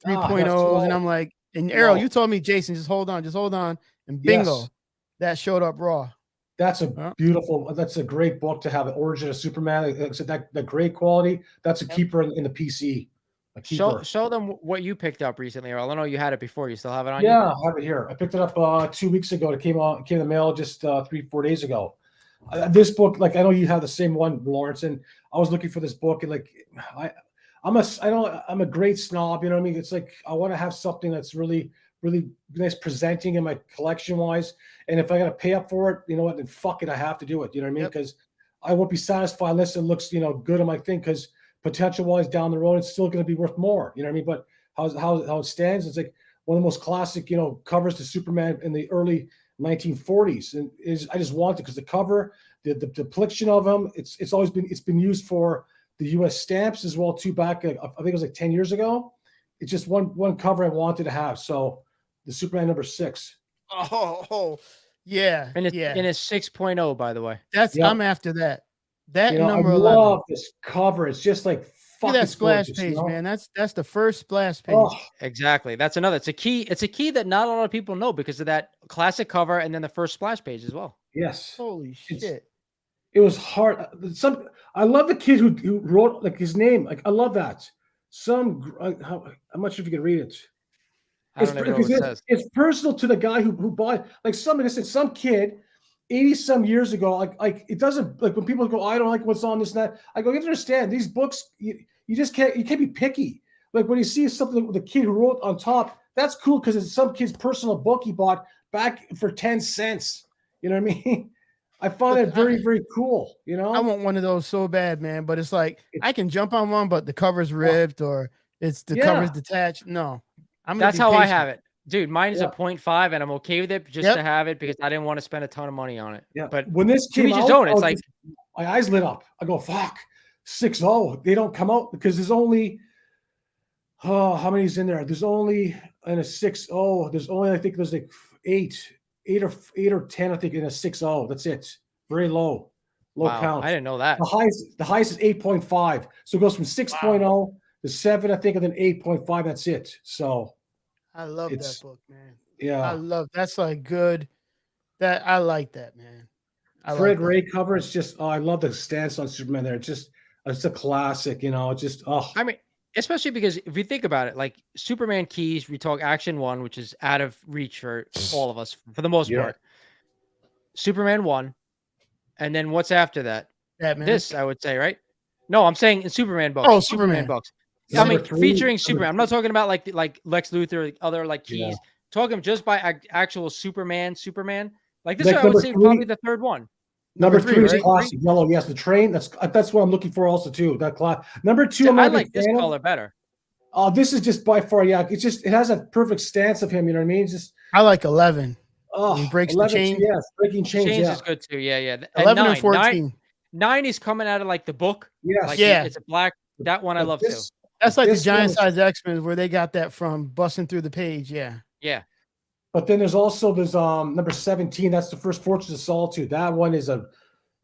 3.0s, and I'm like, and Errol, you told me, Jason, just hold on. And bingo, that showed up raw. That's that's a great book to have. An Origin of Superman. That great quality. That's a keeper in the PC. Show them what you picked up recently, Errol. I know you had it before. You still have it on you? Yeah, I have it here. I picked it up 2 weeks ago. It came in the mail just 3-4 days ago. This book, like I know you have the same one, Lawrence, and I was looking for this book, and like I'm a great snob, you know what I mean? It's like I want to have something that's really, really nice presenting in my collection wise. And if I gotta pay up for it, you know what, then fuck it, I have to do it. You know what I mean? Because I won't be satisfied unless it looks, good on my thing, because potential wise down the road, it's still gonna be worth more. You know what I mean? But how it stands, it's like one of the most classic, covers to Superman in the early 1940s, and I just want it because the cover, the depiction of him, it's always been used for the U.S. stamps as well too. Back, I think it was like 10 years ago. It's just one cover I wanted to have. So the Superman number 6. Oh yeah, and it's 6.0, by the way. I'm after that. That number I 11. love this cover. It's just like fucking that splash gorgeous, page, man. That's the first splash page. Oh, exactly. That's another. It's a key that not a lot of people know because of that classic cover, and then the first splash page as well. Yes. Holy shit. It was hard. I love the kid who wrote like his name. Like I love that. I'm not sure if you can read it. I don't know what it says. It's personal to the guy who bought like some kid 80 some years ago. Like it doesn't like when people go, I don't like what's on this and that. I go, you have to understand these books. You just can't be picky. Like when you see something with the kid who wrote on top, that's cool because it's some kid's personal book he bought back for 10 cents. You know what I mean? I found it very, very cool. You know, I want one of those so bad, man. But it's like I can jump on one, but the cover's ripped or it's the cover's detached. No, that's how I have it, dude. Mine is a 0.5, and I'm okay with it just to have it because I didn't want to spend a ton of money on it. Yeah, but when this came out, it's like my eyes lit up. I go, fuck, 6.0. They don't come out because there's only how many's in there? There's only in a 6.0. There's only I think there's like eight or 10. I think in a 6.0. That's it. Very low count. I didn't know that. The highest is 8.5. So it goes from 6.0 to 7, I think, and then 8.5. That's it. So I love that book, man. Yeah, that's like good. That I like that, man. Fred Ray cover. It's just I love the stance on Superman there. It's a classic, you know. It's just I mean, especially because if you think about it, like Superman Keys, we talk Action 1, which is out of reach for all of us for the most part. Superman 1, and then what's after that? Batman. This, I would say, right? No, I'm saying in Superman books. Oh, Superman books. I mean, featuring Superman. I'm not talking about like Lex Luthor, or other like Keys. Yeah. Talking just by actual Superman. Like this, I would say probably the third one. Number 3 is classic yellow. Yes, the train. That's what I'm looking for also too. That class. Number 2, I like this color better. Oh, this is just by far. Yeah, it has a perfect stance of him. You know what I mean? It's just I like 11. Oh, he breaks 11, the chain. Yes, breaking chains. Chains is good too. Yeah. 11 and 14. 9 is coming out of like the book. Yes. Like, yeah, it's a black. That one I love too. That's like the giant size X-Men where they got that from busting through the page. Yeah. But then there's number 17. That's the first Fortress of Solitude. That one is a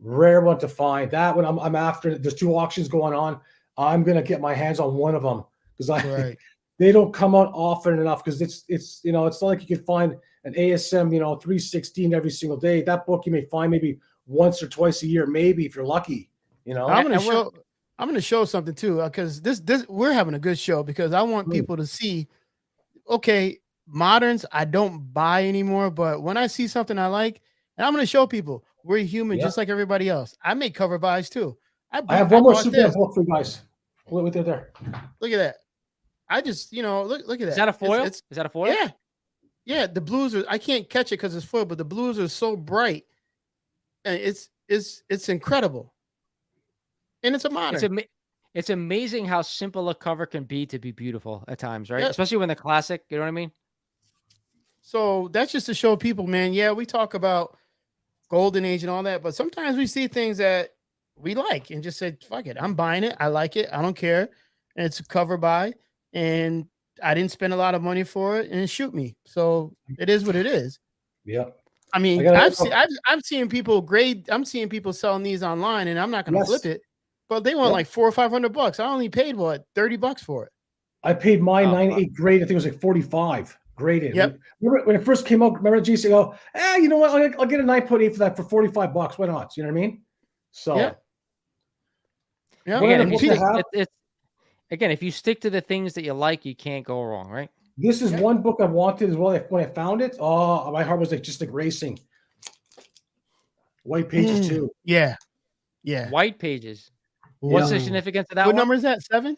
rare one to find. That one I'm after. There's 2 auctions going on. I'm gonna get my hands on one of them because they don't come out often enough because it's you know it's not like you can find an ASM 316 every single day. That book you may find maybe once or twice a year, maybe if you're lucky. You know, I'm gonna show something too because this we're having a good show because I want people to see. Okay, moderns I don't buy anymore, but when I see something I like, and I'm gonna show people we're human just like everybody else. I make cover buys too. I have one more Superman book for you guys. Look at there. Look at that. I just look at that. Is that a foil? Is that a foil? Yeah. The blues are. I can't catch it because it's foil, but the blues are so bright, and it's incredible. And it's a modern. It's amazing how simple a cover can be to be beautiful at times, right? Especially when the classic. You know what I mean? So that's just to show people, man. Yeah, we talk about Golden Age and all that, but sometimes we see things that we like and just say, "Fuck it, I'm buying it. I like it. I don't care." And it's a cover buy, and I didn't spend a lot of money for it, and shoot me. So it is what it is. Yeah. I mean, I'm seeing people I'm seeing people selling these online, and I'm not going to flip it, but they want like $400 or $500. I only paid what $30 for it. I paid mine 98 grade. I think it was like 45 graded. Yep. Remember when it first came out? Remember GC go, you know what? I'll get a 9.8 for that for $45. Why not? You know what I mean? So yeah. Again, if you stick to the things that you like, you can't go wrong, right? This is one book I wanted as well. When I found it, my heart was just like racing. White Pages too. Yeah. White Pages. What's the significance of that? What number is that? 7.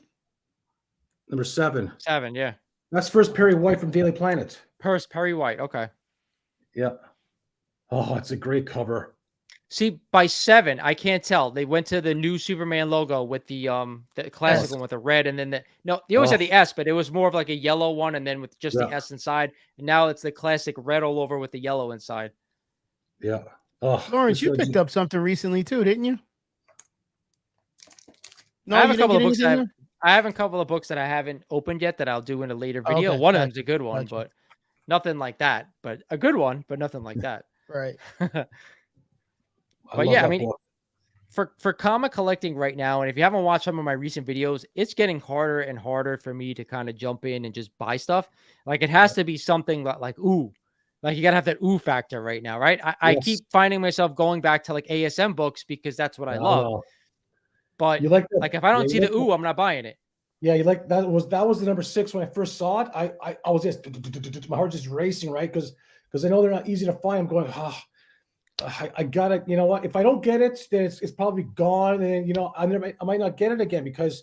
Number 7. 7. Yeah. That's first Perry White from Daily Planet. First Perry White. Okay. Yeah. Oh, it's a great cover. See, by 7, I can't tell. They went to the new Superman logo with the classic one with the red, and then they always had the S, but it was more of like a yellow one, and then with just the S inside. And now it's the classic red all over with the yellow inside. Yeah. Oh, Lawrence, you picked up something recently too, didn't you? No, I have a couple of books. I have a couple of books that I haven't opened yet that I'll do in a later video. Okay. One of them's a good one, but nothing like that. But a good one, but nothing like that. Right. But yeah, I mean, for comic collecting right now, and if you haven't watched some of my recent videos, it's getting harder and harder for me to kind of jump in and just buy stuff. Like it has to be something that like, ooh, Like you gotta have that ooh factor right now, right? I Yes. keep finding myself going back to like ASM books because that's what I love. No. But You like that? like if I Yeah, don't see you the like that? ooh, I'm not buying it. Yeah, you like that was the number 6 when I first saw it. I was just my heart just racing, right? Because I know they're not easy to find. I'm going, I got it. You know what? If I don't get it, then it's probably gone, and you know I might not get it again because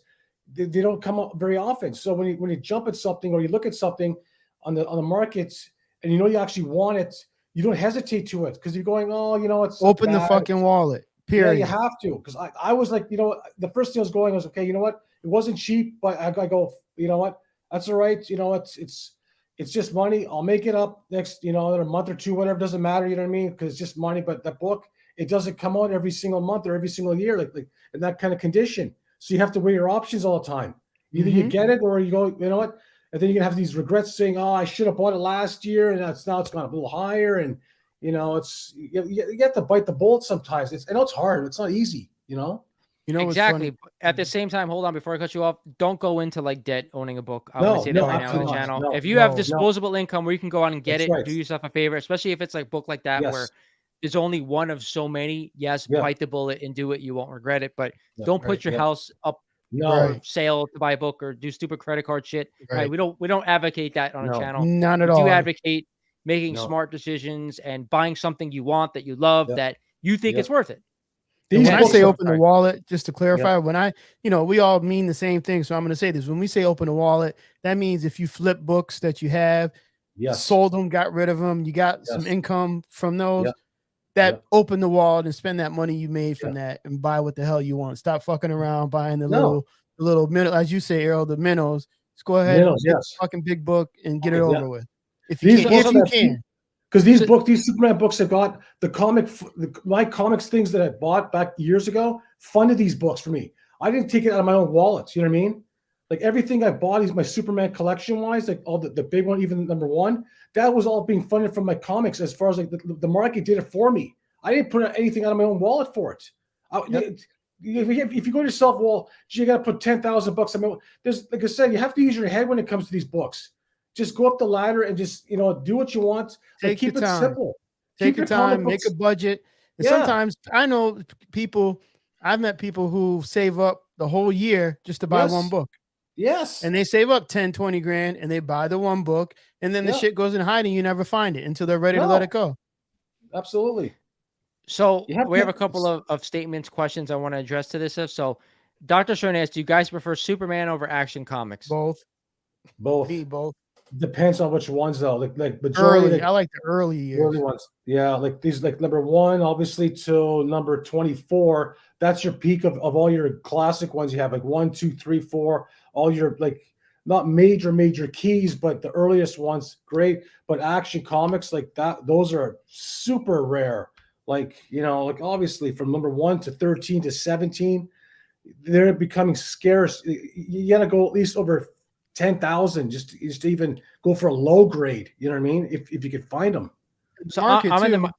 they don't come up very often. So when you jump at something or you look at something on the markets and you know you actually want it, you don't hesitate to it because you're going, oh, you know, it's Open the bad. fucking wallet. Yeah, you Period. have to. Because I was like, you know, the first thing I was going was, okay, you know what? It wasn't cheap, but I go, you know what? That's all right. You know, it's just money. I'll make it up next, you know, another month or two, whatever. Doesn't matter. You know what I mean? Because it's just money. But the book, it doesn't come out every single month or every single year, like in that kind of condition. So you have to weigh your options all the time. Either you get it or you go, you know what? And then you're gonna have these regrets saying, oh, I should have bought it last year, and now it's gone a little higher. And you know, it's you have to bite the bullet sometimes. I know it's hard. It's not easy. You know. You know what's Exactly. funny? But at the same time, hold on before I cut you off. Don't go into like debt owning a book. I'm gonna No, say that no, right now on the absolutely not. channel. No, If you have no. disposable income where you can go out and get That's it, right. do yourself a favor, especially if it's like book like that where Yes. there's only one of so many. Yes, Yeah. bite the bullet and do it. You won't regret it. But Yeah. don't Right. put your Yeah. house up No. for Right. sale to buy a book or do stupid credit card shit. Right. We don't advocate that on a No. channel. None at We do all. advocate making No. smart decisions and buying something you want that you love Yep. that you think Yep. it's worth it. And These when I books say are open the sorry. wallet, just to clarify, Yeah. when we all mean the same thing. So I'm going to say this. When we say open the wallet, that means if you flip books that you have, yes. sold them, got rid of them, you got some Yes. income from those, Yep. that Yep. open the wallet and spend that money you made from Yep. that and buy what the hell you want. Stop fucking around buying the No. little minnow, as you say, Errol, the minnows. Just go ahead Minnows, and get yes. the fucking big book and get it Yeah. over with. If you These can, books if you that- can. Because these So- these Superman books have got my comics things that I bought back years ago funded these books for me. I didn't take it out of my own wallet. You know what I mean? Like everything I bought is my Superman collection wise, like all the big one, even number one, that was all being funded from my comics as far as like the market did it for me. I didn't put anything out of my own wallet for it. If you go to yourself, well, gee, you got to put $10,000. I mean, there's, like I said, you have to use your head when it comes to these books. Just go up the ladder and just, you know, do what you want. Like, keep it simple. Take Keep your your comic time, make books. a budget. And Yeah. sometimes I know people, I've met people who save up the whole year just to buy Yes. one book. Yes. And they save up 10, 20 grand and they buy the one book. And then the Yeah. shit goes in hiding. You never find it until they're ready to No. let it go. Absolutely. So You have we to- have a couple of statements, questions I want to address to this. So Dr. Stern asked, do you guys prefer Superman over Action Comics? Both. Both. Me, both. Depends on which ones though. Like majority, Early. like, I like the early years. early ones. Yeah, like these, like number 1, obviously, till number 24. That's your peak of all your classic ones. You have like 1, 2, 3, 4. All your like not major keys, but the earliest ones, great. But Action Comics like that, those are super rare. Like, you know, like obviously from number 1 to 13 to 17, they're becoming scarce. You got to go at least over 10,000 just to even go for a low grade. You know what I mean? If you could find them. So Market I'm in too.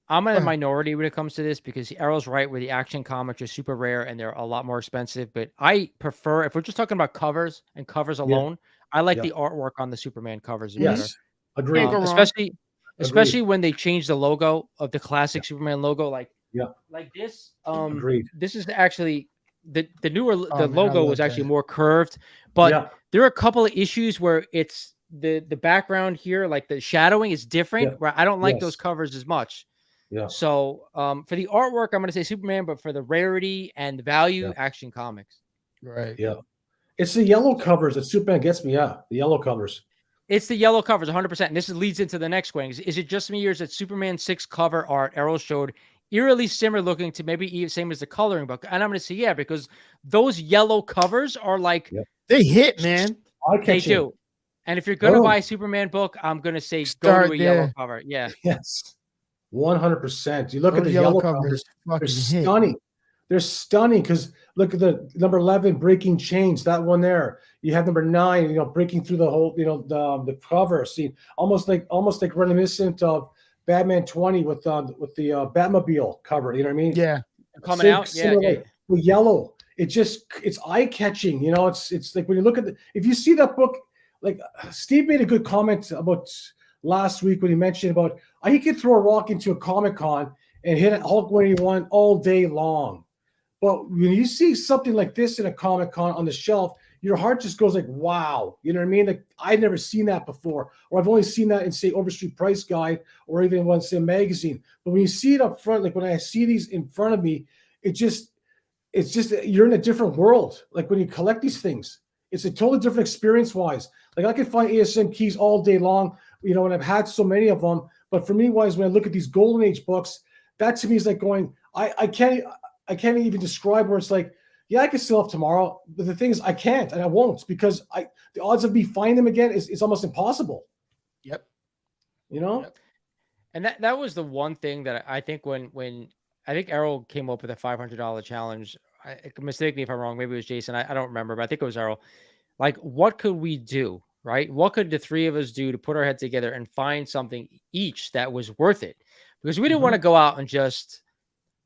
I'm in Go a ahead. minority when it comes to this because Errol's right where the Action Comics are super rare and they're a lot more expensive. But I prefer, if we're just talking about covers and covers alone, I like Yeah. the artwork on the Superman covers better. Yes, agreed. Can't go wrong. Especially when they change the logo of the classic Superman logo, like this. Agreed. This is actually the newer Oh, the man, I logo love was actually that. more curved, but Yeah. there are a couple of issues where it's the background here, like the shadowing is different. Yeah. Where I don't like Yes. those covers as much. Yeah. So for the artwork, I'm going to say Superman, but for the rarity and the value, Yeah. Action Comics. Right. Yeah. It's the yellow covers that Superman gets me. Yeah. The yellow covers. It's the yellow covers, 100%. And this leads into the next question. Is it just me or is that Superman 6 cover art Errol showed eerily similar looking to maybe even same as the coloring book? And I'm going to say, yeah, because those yellow covers are like, They hit, man. they do. And if you're going to Oh. buy a Superman book, I'm going to say go Start to a yellow there. cover. Yeah. Yes. 100%. You look at Those the yellow covers covers. They're fucking hit. stunning. They're stunning because look at the number 11, Breaking Chains, that one there. You have number 9, you know, breaking through the whole, you know, the cover. See, almost like reminiscent of Batman 20 with the Batmobile cover. You know what I mean? Yeah. Coming out. Yeah. Similar, the yellow. It's eye catching. You know, it's like when you look at if you see that book, like Steve made a good comment about last week when he mentioned about he could throw a rock into a Comic-Con and hit a Hulk 181 all day long. But when you see something like this in a Comic-Con on the shelf, your heart just goes like, wow. You know what I mean? Like, I've never seen that before. Or I've only seen that in, say, Overstreet Price Guide or even one, say, magazine. But when you see it up front, like when I see these in front of me, it's just you're in a different world. Like when you collect these things, it's a totally different experience-wise. Like I could find ASM keys all day long, and I've had so many of them. But for me, wise, when I look at these Golden Age books, that to me is like going, I can't even describe where it's like, yeah, I could still have tomorrow, but the thing is I can't and I won't because the odds of me finding them again is almost impossible. Yep. Yep. And that was the one thing that I think when I think Errol came up with a $500 challenge. Mistake me if I'm wrong. Maybe it was Jason. I don't remember, but I think it was Errol. Like, what could we do, right? What could the three of us do to put our heads together and find something each that was worth it? Because we didn't want to go out and just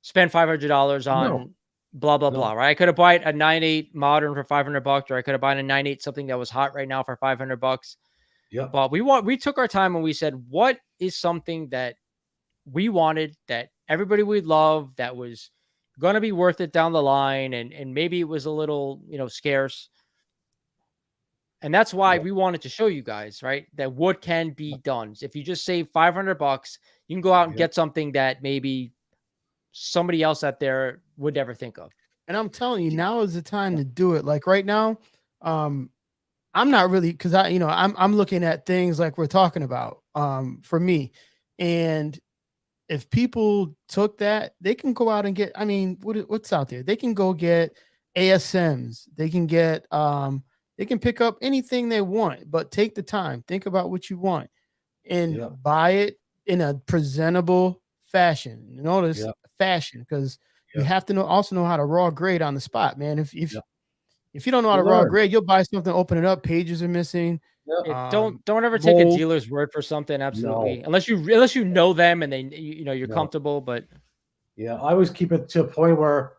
spend $500 on blah, blah, blah, right? I could have bought a 9.8 modern for $500, or I could have bought a 9.8 something that was hot right now for $500. Yeah. But we took our time and we said, what is something that we wanted that everybody would love, that was going to be worth it down the line, and maybe it was a little, scarce. And that's why we wanted to show you guys, right, that what can be done. If you just save $500, you can go out and get something that maybe somebody else out there would never think of. And I'm telling you, now is the time to do it. Like right now, I'm not really, because I'm looking at things like we're talking about for me. And if people took that, they can go out and get, what's out there? They can go get ASMs. They can get, they can pick up anything they want, but take the time, think about what you want and buy it in a presentable fashion. Notice fashion, because you have to also know how to raw grade on the spot, man. If you don't know how to raw grade, you'll buy something, open it up, pages are missing. Don't ever take a dealer's word for something. Absolutely. Unless you know them and they, you're comfortable, but I always keep it to a point where,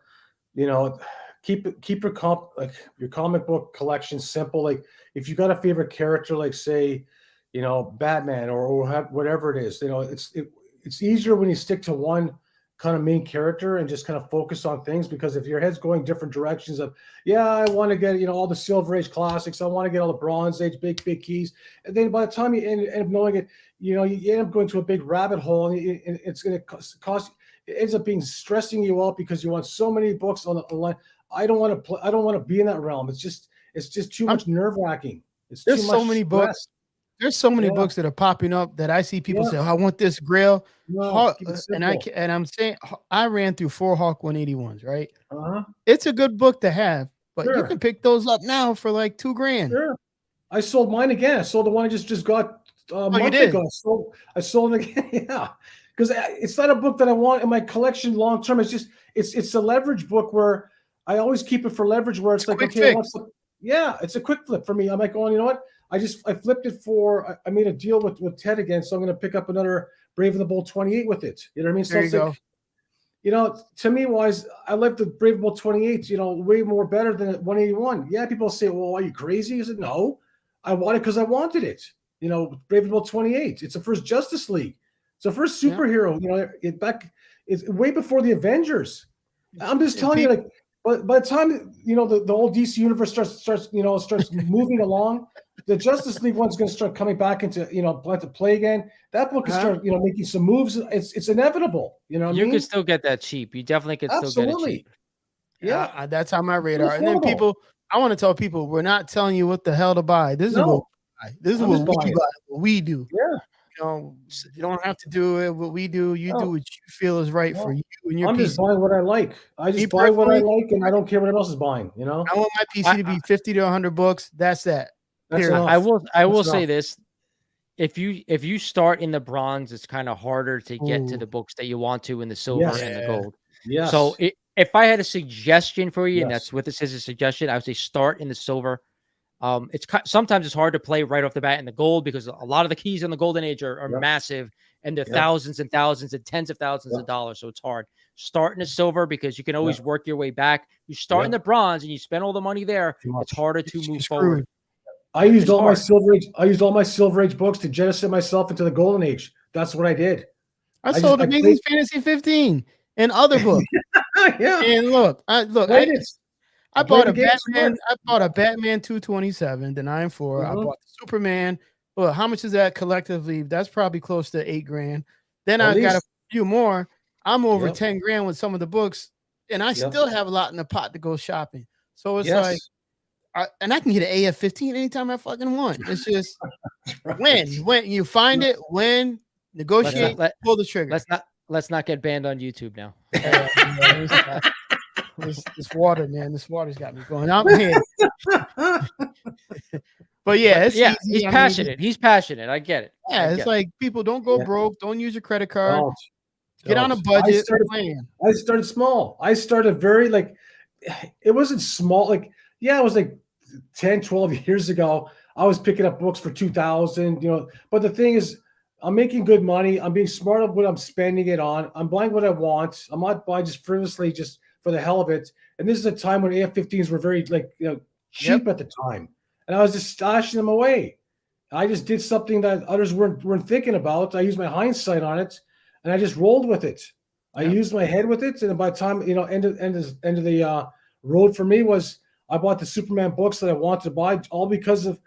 keep your comic book collection simple. Like if you got a favorite character, like say, Batman or whatever it is, it's easier when you stick to one kind of main character and just kind of focus on things, because if your head's going different directions of, I want to get, all the Silver Age classics, I want to get all the Bronze Age, big keys. And then by the time you end up knowing it, you end up going to a big rabbit hole, and it's going to cost, it ends up being stressing you out because you want so many books on the line. I don't want to be in that realm. It's just too much nerve wracking. There's so many books. There's so many books that are popping up that I see people say, I want this Grail. And I'm saying, I ran through 4 Hawk 181s, right? It's a good book to have, but you can pick those up now for like $2,000. Sure. I sold mine again. I sold the one I just got a month ago. I sold it again. Yeah. Because it's not a book that I want in my collection long term. It's a leverage book where I always keep it for leverage, where it's like, okay, it's a quick flip for me. I'm like, you know what? I flipped it I made a deal with Ted again, so I'm going to pick up another Brave and the Bold 28 with it. You know what I mean? So it's like, to me, wise, I like the Brave and Bold 28, way more better than 181. Yeah, people say, well, are you crazy? I said, no, I want it because I wanted it. Brave and Bold 28. It's the first Justice League. It's the first superhero. It's way before the Avengers. I'm just telling you, like, but by the time the whole DC universe starts moving along, the Justice League one's going to start coming back into to play again. That book can start making some moves. It's inevitable. You can still get that cheap. You definitely can still get it cheap. Yeah, that's on my radar. And then I want to tell people, we're not telling you what the hell to buy. This is what we do. Yeah. You don't have to do it what we do. You do what you feel is right for you and your PC. I'm just buying what I like. I just buy what I like, and I don't care what anyone else is buying. I want my PC to be 50 to 100 books. That's that. I will say this: if you start in the bronze, it's kind of harder to get to the books that you want to in the silver and the gold. Yes. So if I had a suggestion for you, and that's what this is, a suggestion, I would say start in the silver. Sometimes it's hard to play right off the bat in the gold, because a lot of the keys in the Golden Age are massive, and they're thousands and thousands and tens of thousands of dollars. So it's hard. Start in the silver, because you can always work your way back. You start in the bronze and you spend all the money there. It's harder to move forward. I used It's all my hard. Silver Age. I used all my Silver Age books to jettison myself into the Golden Age. That's what I did. I I sold Amazing played. Fantasy 15 and other books. Yeah, And look, I played it. I played bought the a game Batman. smart. I bought a Batman 227, the 9.4. I Mhm. bought the Superman. Well, how much is that collectively? That's probably close to $8,000. Then At I got a least. few more. I'm over Yep. 10 grand with some of the books, and I Yep. still have a lot in the pot to go shopping. So it's like, Yes. and I can get an AF-15 anytime I fucking want. It's just Right. when you find it, when negotiate, pull the trigger. Let's not get banned on YouTube now. This water, man, this water's got me going. I'm here. But yeah, it's yeah, easy. he's passionate. He's passionate. I get it. Yeah, it's like people don't go Yeah. broke. Don't use your credit card. Don't. Get on a Don't. budget. I started small. I started very it wasn't small. Like, yeah, it was like 10, 12 years ago. I was picking up books for 2,000, but the thing is, I'm making good money. I'm being smart of what I'm spending it on. I'm buying what I want. I'm not buying just frivolously, just for the hell of it. And this is a time when AF-15s were very cheap at the time. And I was just stashing them away. I just did something that others weren't thinking about. I used my hindsight on it, and I just rolled with it. I used my head with it, and by the time end of the road for me was I bought the Superman books that I wanted to buy, all because of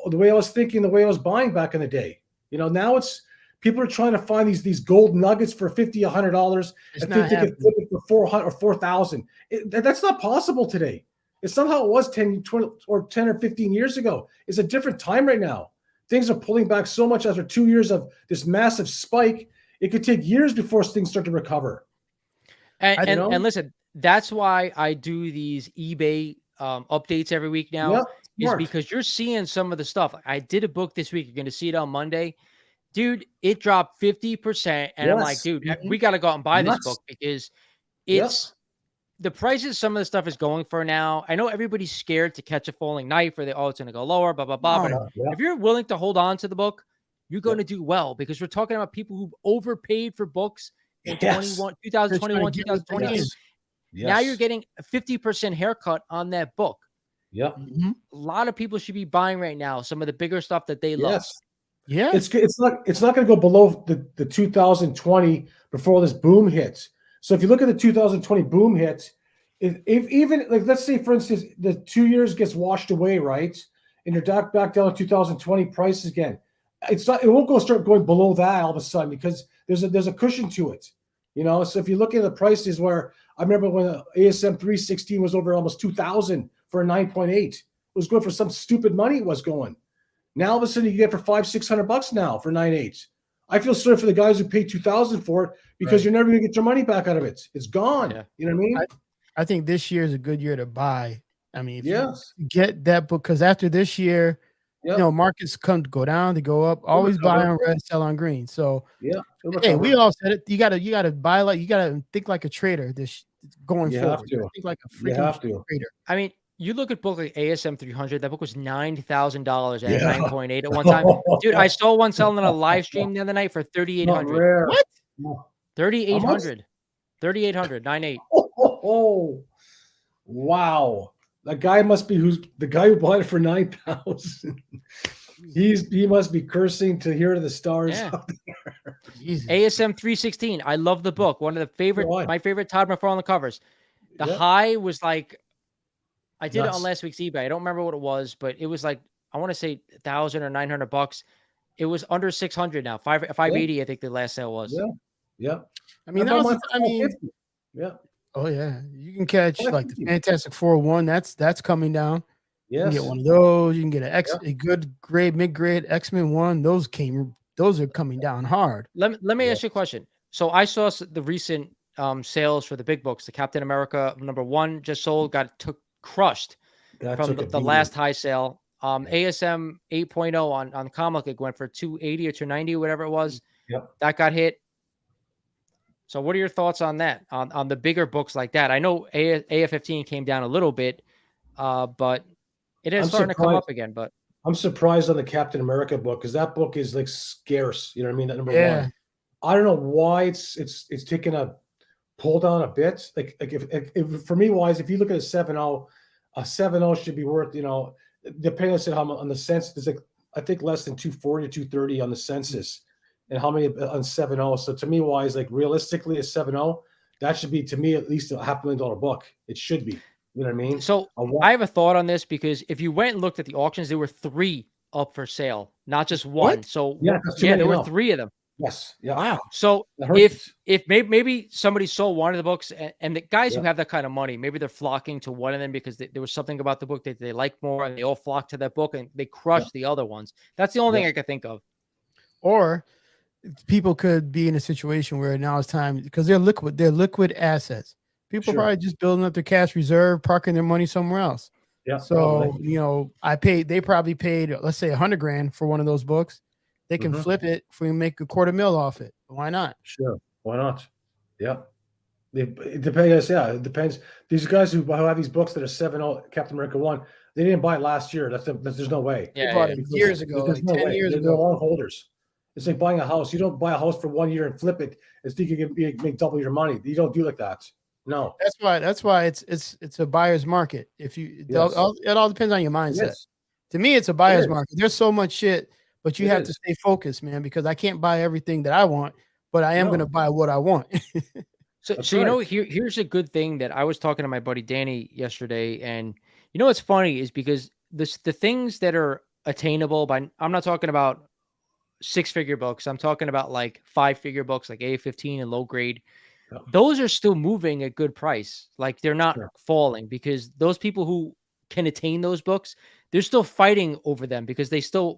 the way I was thinking, the way I was buying back in the day. Now it's people are trying to find these gold nuggets for $50, $100, and think they can flip it for 400 or 4,000. That's not possible today. It's not how it was 10 or 15 years ago. It's a different time right now. Things are pulling back so much after 2 years of this massive spike. It could take years before things start to recover. And listen, that's why I do these eBay updates every week now, is because you're seeing some of the stuff. I did a book this week. You're going to see it on Monday. Dude, it dropped 50%. And I'm like, dude, we got to go out and buy this book because it's the prices some of the stuff is going for now. I know everybody's scared to catch a falling knife or it's going to go lower, blah, blah, blah. But if you're willing to hold on to the book, you're going to do well, because we're talking about people who overpaid for books in 2021, 2022. Now you're getting a 50% haircut on that book. Yeah. A lot of people should be buying right now some of the bigger stuff that they love. Yeah. It's not going to go below the 2020 before this boom hits. So if you look at the 2020 boom hit, if even let's say, for instance, the 2 years gets washed away, right? And you're back down to 2020 prices again. It won't start going below that all of a sudden, because there's a cushion to it. So if you look at the prices, where I remember when the ASM 316 was over almost 2,000 for a 9.8, it was good for some stupid money. It was going. Now all of a sudden you get it for $500-600 now for 9.8. I feel sorry for the guys who paid 2,000 for it, because you're never going to get your money back out of it. It's gone. Yeah. You know what I mean? I think this year is a good year to buy. I mean, if you Yes. get that book, because after this year, markets go down, they go up. Always buy on red, sell on green. So hey, we all said it. You gotta buy you gotta think like a trader going forward. You have to. Think like a freaking trader. I mean, you look at book like ASM 300. That book was $9,000 at 9.8 at one time. Dude, I saw one selling on a live stream the other night for $3,800. What? No. 3,800. 3,800. 9.8. Oh, wow. That guy must be the guy who bought it for 9,000. He must be cursing to hear the stars. Yeah. ASM 316. I love the book. One of the my favorite Todd McFarlane covers. The high was like, I did it on last week's eBay. I don't remember what it was, but it was like, I want to say 1,000 or $900. It was under 600 now. 580, I think the last sale was. Yeah. I mean, yeah. Oh yeah, you can catch like the Fantastic 401. That's coming down. Yes. You can get one of those. You can get a good grade, mid-grade X-Men one. Those are coming down hard. Let me ask you a question. So I saw the recent sales for the big books. The Captain America #1 just sold, took crushed from the last high sale. ASM 8.0 on Comic Geek went for 280 or 290, whatever it was. Yep. That got hit. So what are your thoughts on that, on the bigger books like that? I know AF-15 came down a little bit, but it is starting to come up again. But I'm surprised on the Captain America book, because that book is like scarce. You know what I mean? That #1. I don't know why it's taken a pull down a bit. Like if for me wise, if you look at a 7.0, a 7.0 should be worth, depending on the census, there's like I think less than 240 or 230 on the census, and how many on 7.0. So to me, wise, like realistically, a 7.0 that should be to me at least a $500,000 book. It should be. You know what I mean? So I have a thought on this because if you went and looked at the auctions, there were 3 up for sale, not just one. What? So Yeah, that's too many there were now. 3 of them. Yes. Yeah. Wow. So That hurts. if maybe somebody sold one of the books, and the guys who Yeah. have that kind of money, maybe they're flocking to one of them because there was something about the book that they like more, and they all flock to that book and they crush the other ones. That's the only thing I could think of. Or people could be in a situation where now it's time because they're liquid assets. People Sure. probably just building up their cash reserve, parking their money somewhere else. Yeah. So, Probably. you know, they probably paid, let's say $100,000 for one of those books. They can flip it if we make $250,000 off it. Why not? Sure. Why not? Yeah. It depends. Yeah, it depends. These guys who have these books that are 7.0 Captain America 1, they didn't buy it last year. There's no way. They bought it years ago, There's like no 10 way. years They're ago. long holders. It's like buying a house. You don't buy a house for 1 year and flip it and think you can make double your money. You don't do like that. No. That's why it's a buyer's market. If you it all depends on your mindset. Yes. To me, it's a buyer's market. There's so much shit, but you have to stay focused, man, because I can't buy everything that I want, but I am going to buy what I want. So you know, here's a good thing that I was talking to my buddy Danny yesterday, and you know what's funny is because the things that are attainable by, I'm not talking about 6-figure books. I'm talking about like 5-figure books, like A15 and low grade. Yeah. Those are still moving at good price. Like they're not falling because those people who can attain those books, they're still fighting over them because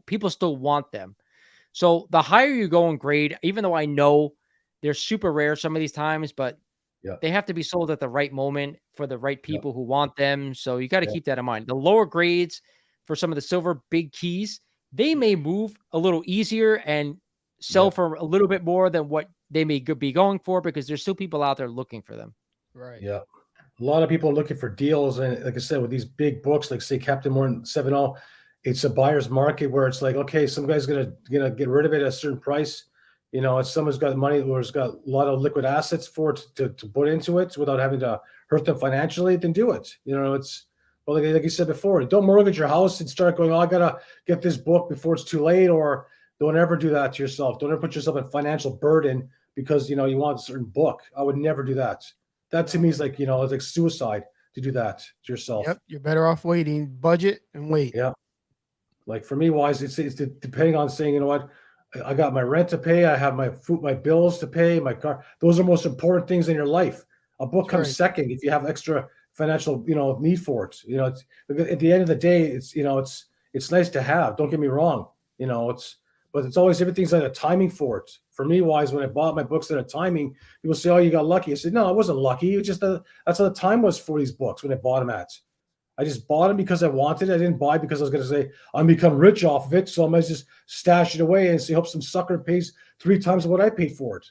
people still want them. So the higher you go in grade, even though I know they're super rare some of these times, but they have to be sold at the right moment for the right people who want them. So you got to keep that in mind. The lower grades for some of the silver big keys, they may move a little easier and sell for a little bit more than what they may be going for because there's still people out there looking for them. Right. Yeah. A lot of people are looking for deals. And like I said, with these big books, like say Captain Morgan 7.0, it's a buyer's market where it's like, okay, some guy's gonna get rid of it at a certain price. You know, if someone's got money or has got a lot of liquid assets for it to put into it without having to hurt them financially, then do it. You know, it's well, like you said before, don't mortgage your house and start going, oh, I gotta get this book before it's too late, or don't ever do that to yourself. Don't ever put yourself in financial burden because you know you want a certain book. I would never do that. That to me is like, you know, it's like suicide to do that to yourself. Yep, you're better off waiting, budget and wait. Yeah. Like for me, wise, it's depending on saying, you know what, I got my rent to pay, I have my food, my bills to pay, my car. Those are most important things in your life. A book comes second if you have extra financial, you know, need for it. You know, it's at the end of the day, it's, you know, it's nice to have. Don't get me wrong. You know, but it's always everything's at a timing for it. For me, wise, when I bought my books at a timing, people say, "Oh, you got lucky." I said, "No, I wasn't lucky. It was just that's how the time was for these books when I bought them at. I just bought them because I wanted it. I didn't buy because I was going to say I'm become rich off of it. So I might just stash it away and see, hope some sucker pays 3 times what I paid for it."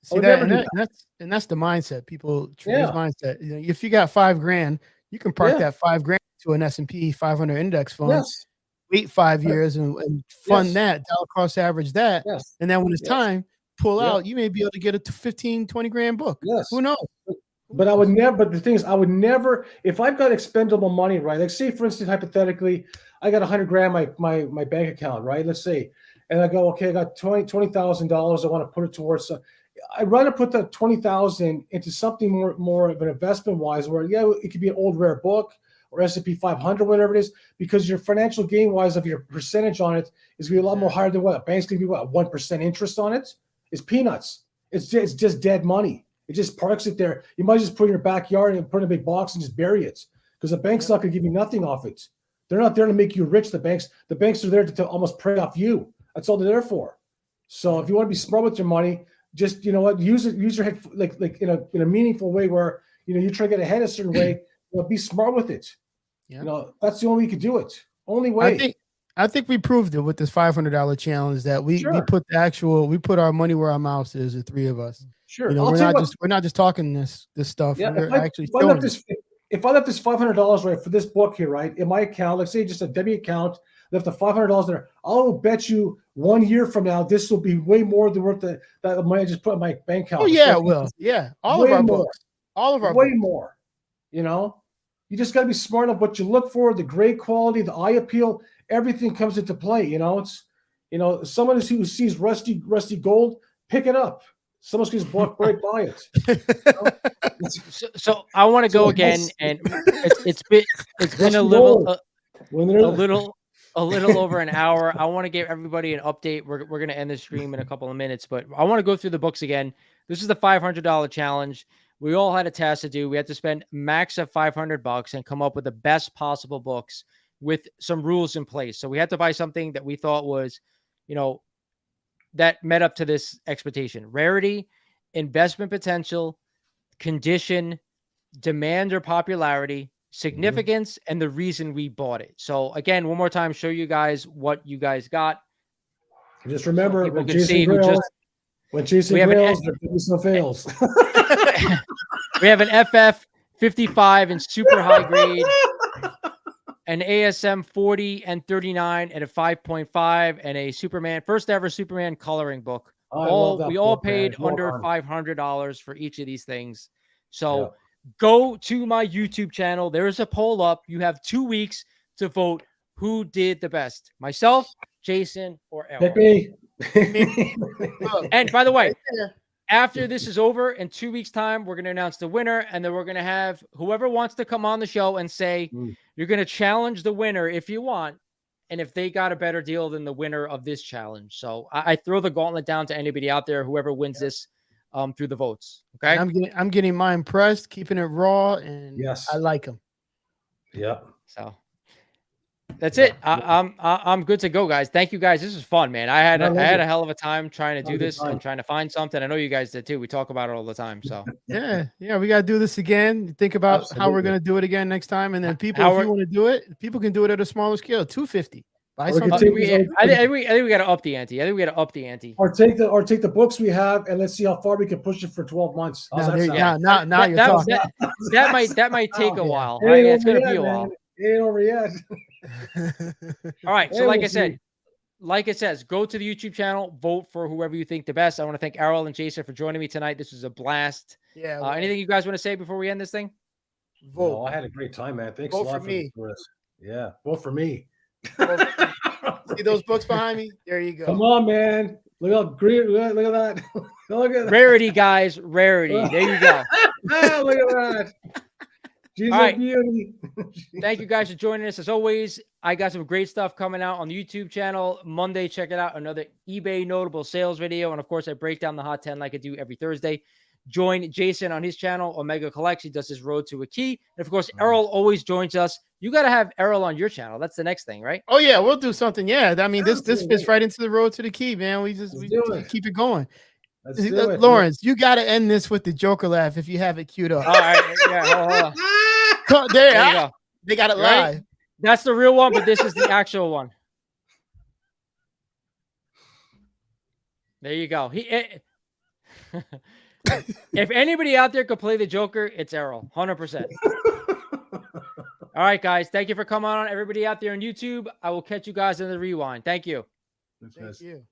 See that's the mindset. People his mindset. You know, if you got $5,000, you can park that $5,000 to an S&P 500 index fund. Yes. Wait 5 years and fund that, dollar cost average that. Yes. And then when it's time, pull out, you may be able to get a 15, 20 grand book. Yes. Who knows? But I would never, but the thing is, I would never, if I've got expendable money, right? Like say, for instance, hypothetically, I got 100 grand my bank account, right? Let's say, and I go, okay, I got $20,000. I want to put it towards, I'd rather put that 20,000 into something more of an investment wise, where it could be an old rare book or S&P 500, whatever it is, because your financial gain wise of your percentage on it is going to be a lot more higher than what a bank's going to be. What, 1% interest on it? It's peanuts. It's just dead money. It just parks it there. You might just put it in your backyard and put it in a big box and just bury it, because the bank's not going to give you nothing off it. They're not there to make you rich. The banks are there to almost prey off you. That's all they're there for. So if you want to be smart with your money, just, you know what, use your head like in a meaningful way where, you know, you try to get ahead a certain way. You know, be smart with it. Yeah. You know, that's the only way you could do it. Only way. I think we proved it with this $500 challenge that we put our money where our mouth is, the three of us. Sure. You know, we're not just talking this stuff. Yeah, we're actually if I left this $500 right for this book here, right, in my account, let's say just a debit account, left the $500 there, I'll bet you 1 year from now this will be way more than worth that money I just put in my bank account. Oh yeah, it will. Yeah, all of our books. Way more. You know, You just got to be smart of what you look for, the grade quality, the eye appeal, everything comes into play. Someone who sees rusty gold, pick it up. Someone who's bought right by it. So I want to go again, and it's been a little over an hour. I want to give everybody an update. We're going to end the stream in a couple of minutes, but I want to go through the books again. This is the $500 challenge. We all had a task to do. We had to spend max of $500 and come up with the best possible books with some rules in place. So we had to buy something that we thought was, that met up to this expectation: rarity, investment potential, condition, demand or popularity, significance, and the reason we bought it. So again, one more time, show you guys what you guys got. Just remember, so when Jason Grails, there could be some fails. We have an FF 55 in super high grade, an ASM 40 and 39 at a 5.5, and a Superman, first ever Superman coloring book. We all paid under $500 for each of these things. So go to my YouTube channel. There is a poll up. You have 2 weeks to vote who did the best, myself, Jason, or Errol. Pick me. And by the way, after this is over, in 2 weeks' time, we're going to announce the winner, and then we're going to have whoever wants to come on the show and say, you're going to challenge the winner if you want, and if they got a better deal than the winner of this challenge. So I throw the gauntlet down to anybody out there, whoever wins this through the votes. Okay. And I'm getting mine pressed, keeping it raw, and I like them. Yeah. So that's it. I'm good to go, guys. Thank you, guys. This is fun, man. I had a hell of a time trying to do this and trying to find something. I know you guys did too. We talk about it all the time. So yeah, we got to do this again. Think about how we're going to do it again next time, and then people, if you want to do it, people can do it at a smaller scale, 250. Buy something. I think we got to up the ante. Or take the books we have and let's see how far we can push it for 12 months. Now you're talking. That might take a while. Right? It's going to be a while. It ain't over yet. All right. So like it says, go to the YouTube channel, vote for whoever you think the best. I want to thank Errol and Jason for joining me tonight. This was a blast. Yeah. Anything you guys want to say before we end this thing? Vote. No, I had a great time, man. Thanks a lot for me. Yeah. Vote for me. See those books behind me? There you go. Come on, man. Look how green. Look at that. Look at that. Rarity, guys. Rarity. There you go. Look at that. Jesus, all right. Beauty. Thank you guys for joining us. As always, I got some great stuff coming out on the YouTube channel. Monday, check it out. Another eBay notable sales video. And of course, I break down the hot 10 like I do every Thursday. Join Jason on his channel, Omega Collects. He does his road to a key. And of course, Errol always joins us. You got to have Errol on your channel. That's the next thing, right? Oh yeah, we'll do something. Yeah, I mean, this fits right into the road to the key, man. We keep it going. Lawrence, you got to end this with the Joker laugh if you have it queued up. All right, yeah, hold on. There you go. They got it live. Right? That's the real one, but this is the actual one. There you go. If anybody out there could play the Joker, it's Errol, 100%. All right, guys. Thank you for coming on. Everybody out there on YouTube, I will catch you guys in the rewind. Thank you. Thank you.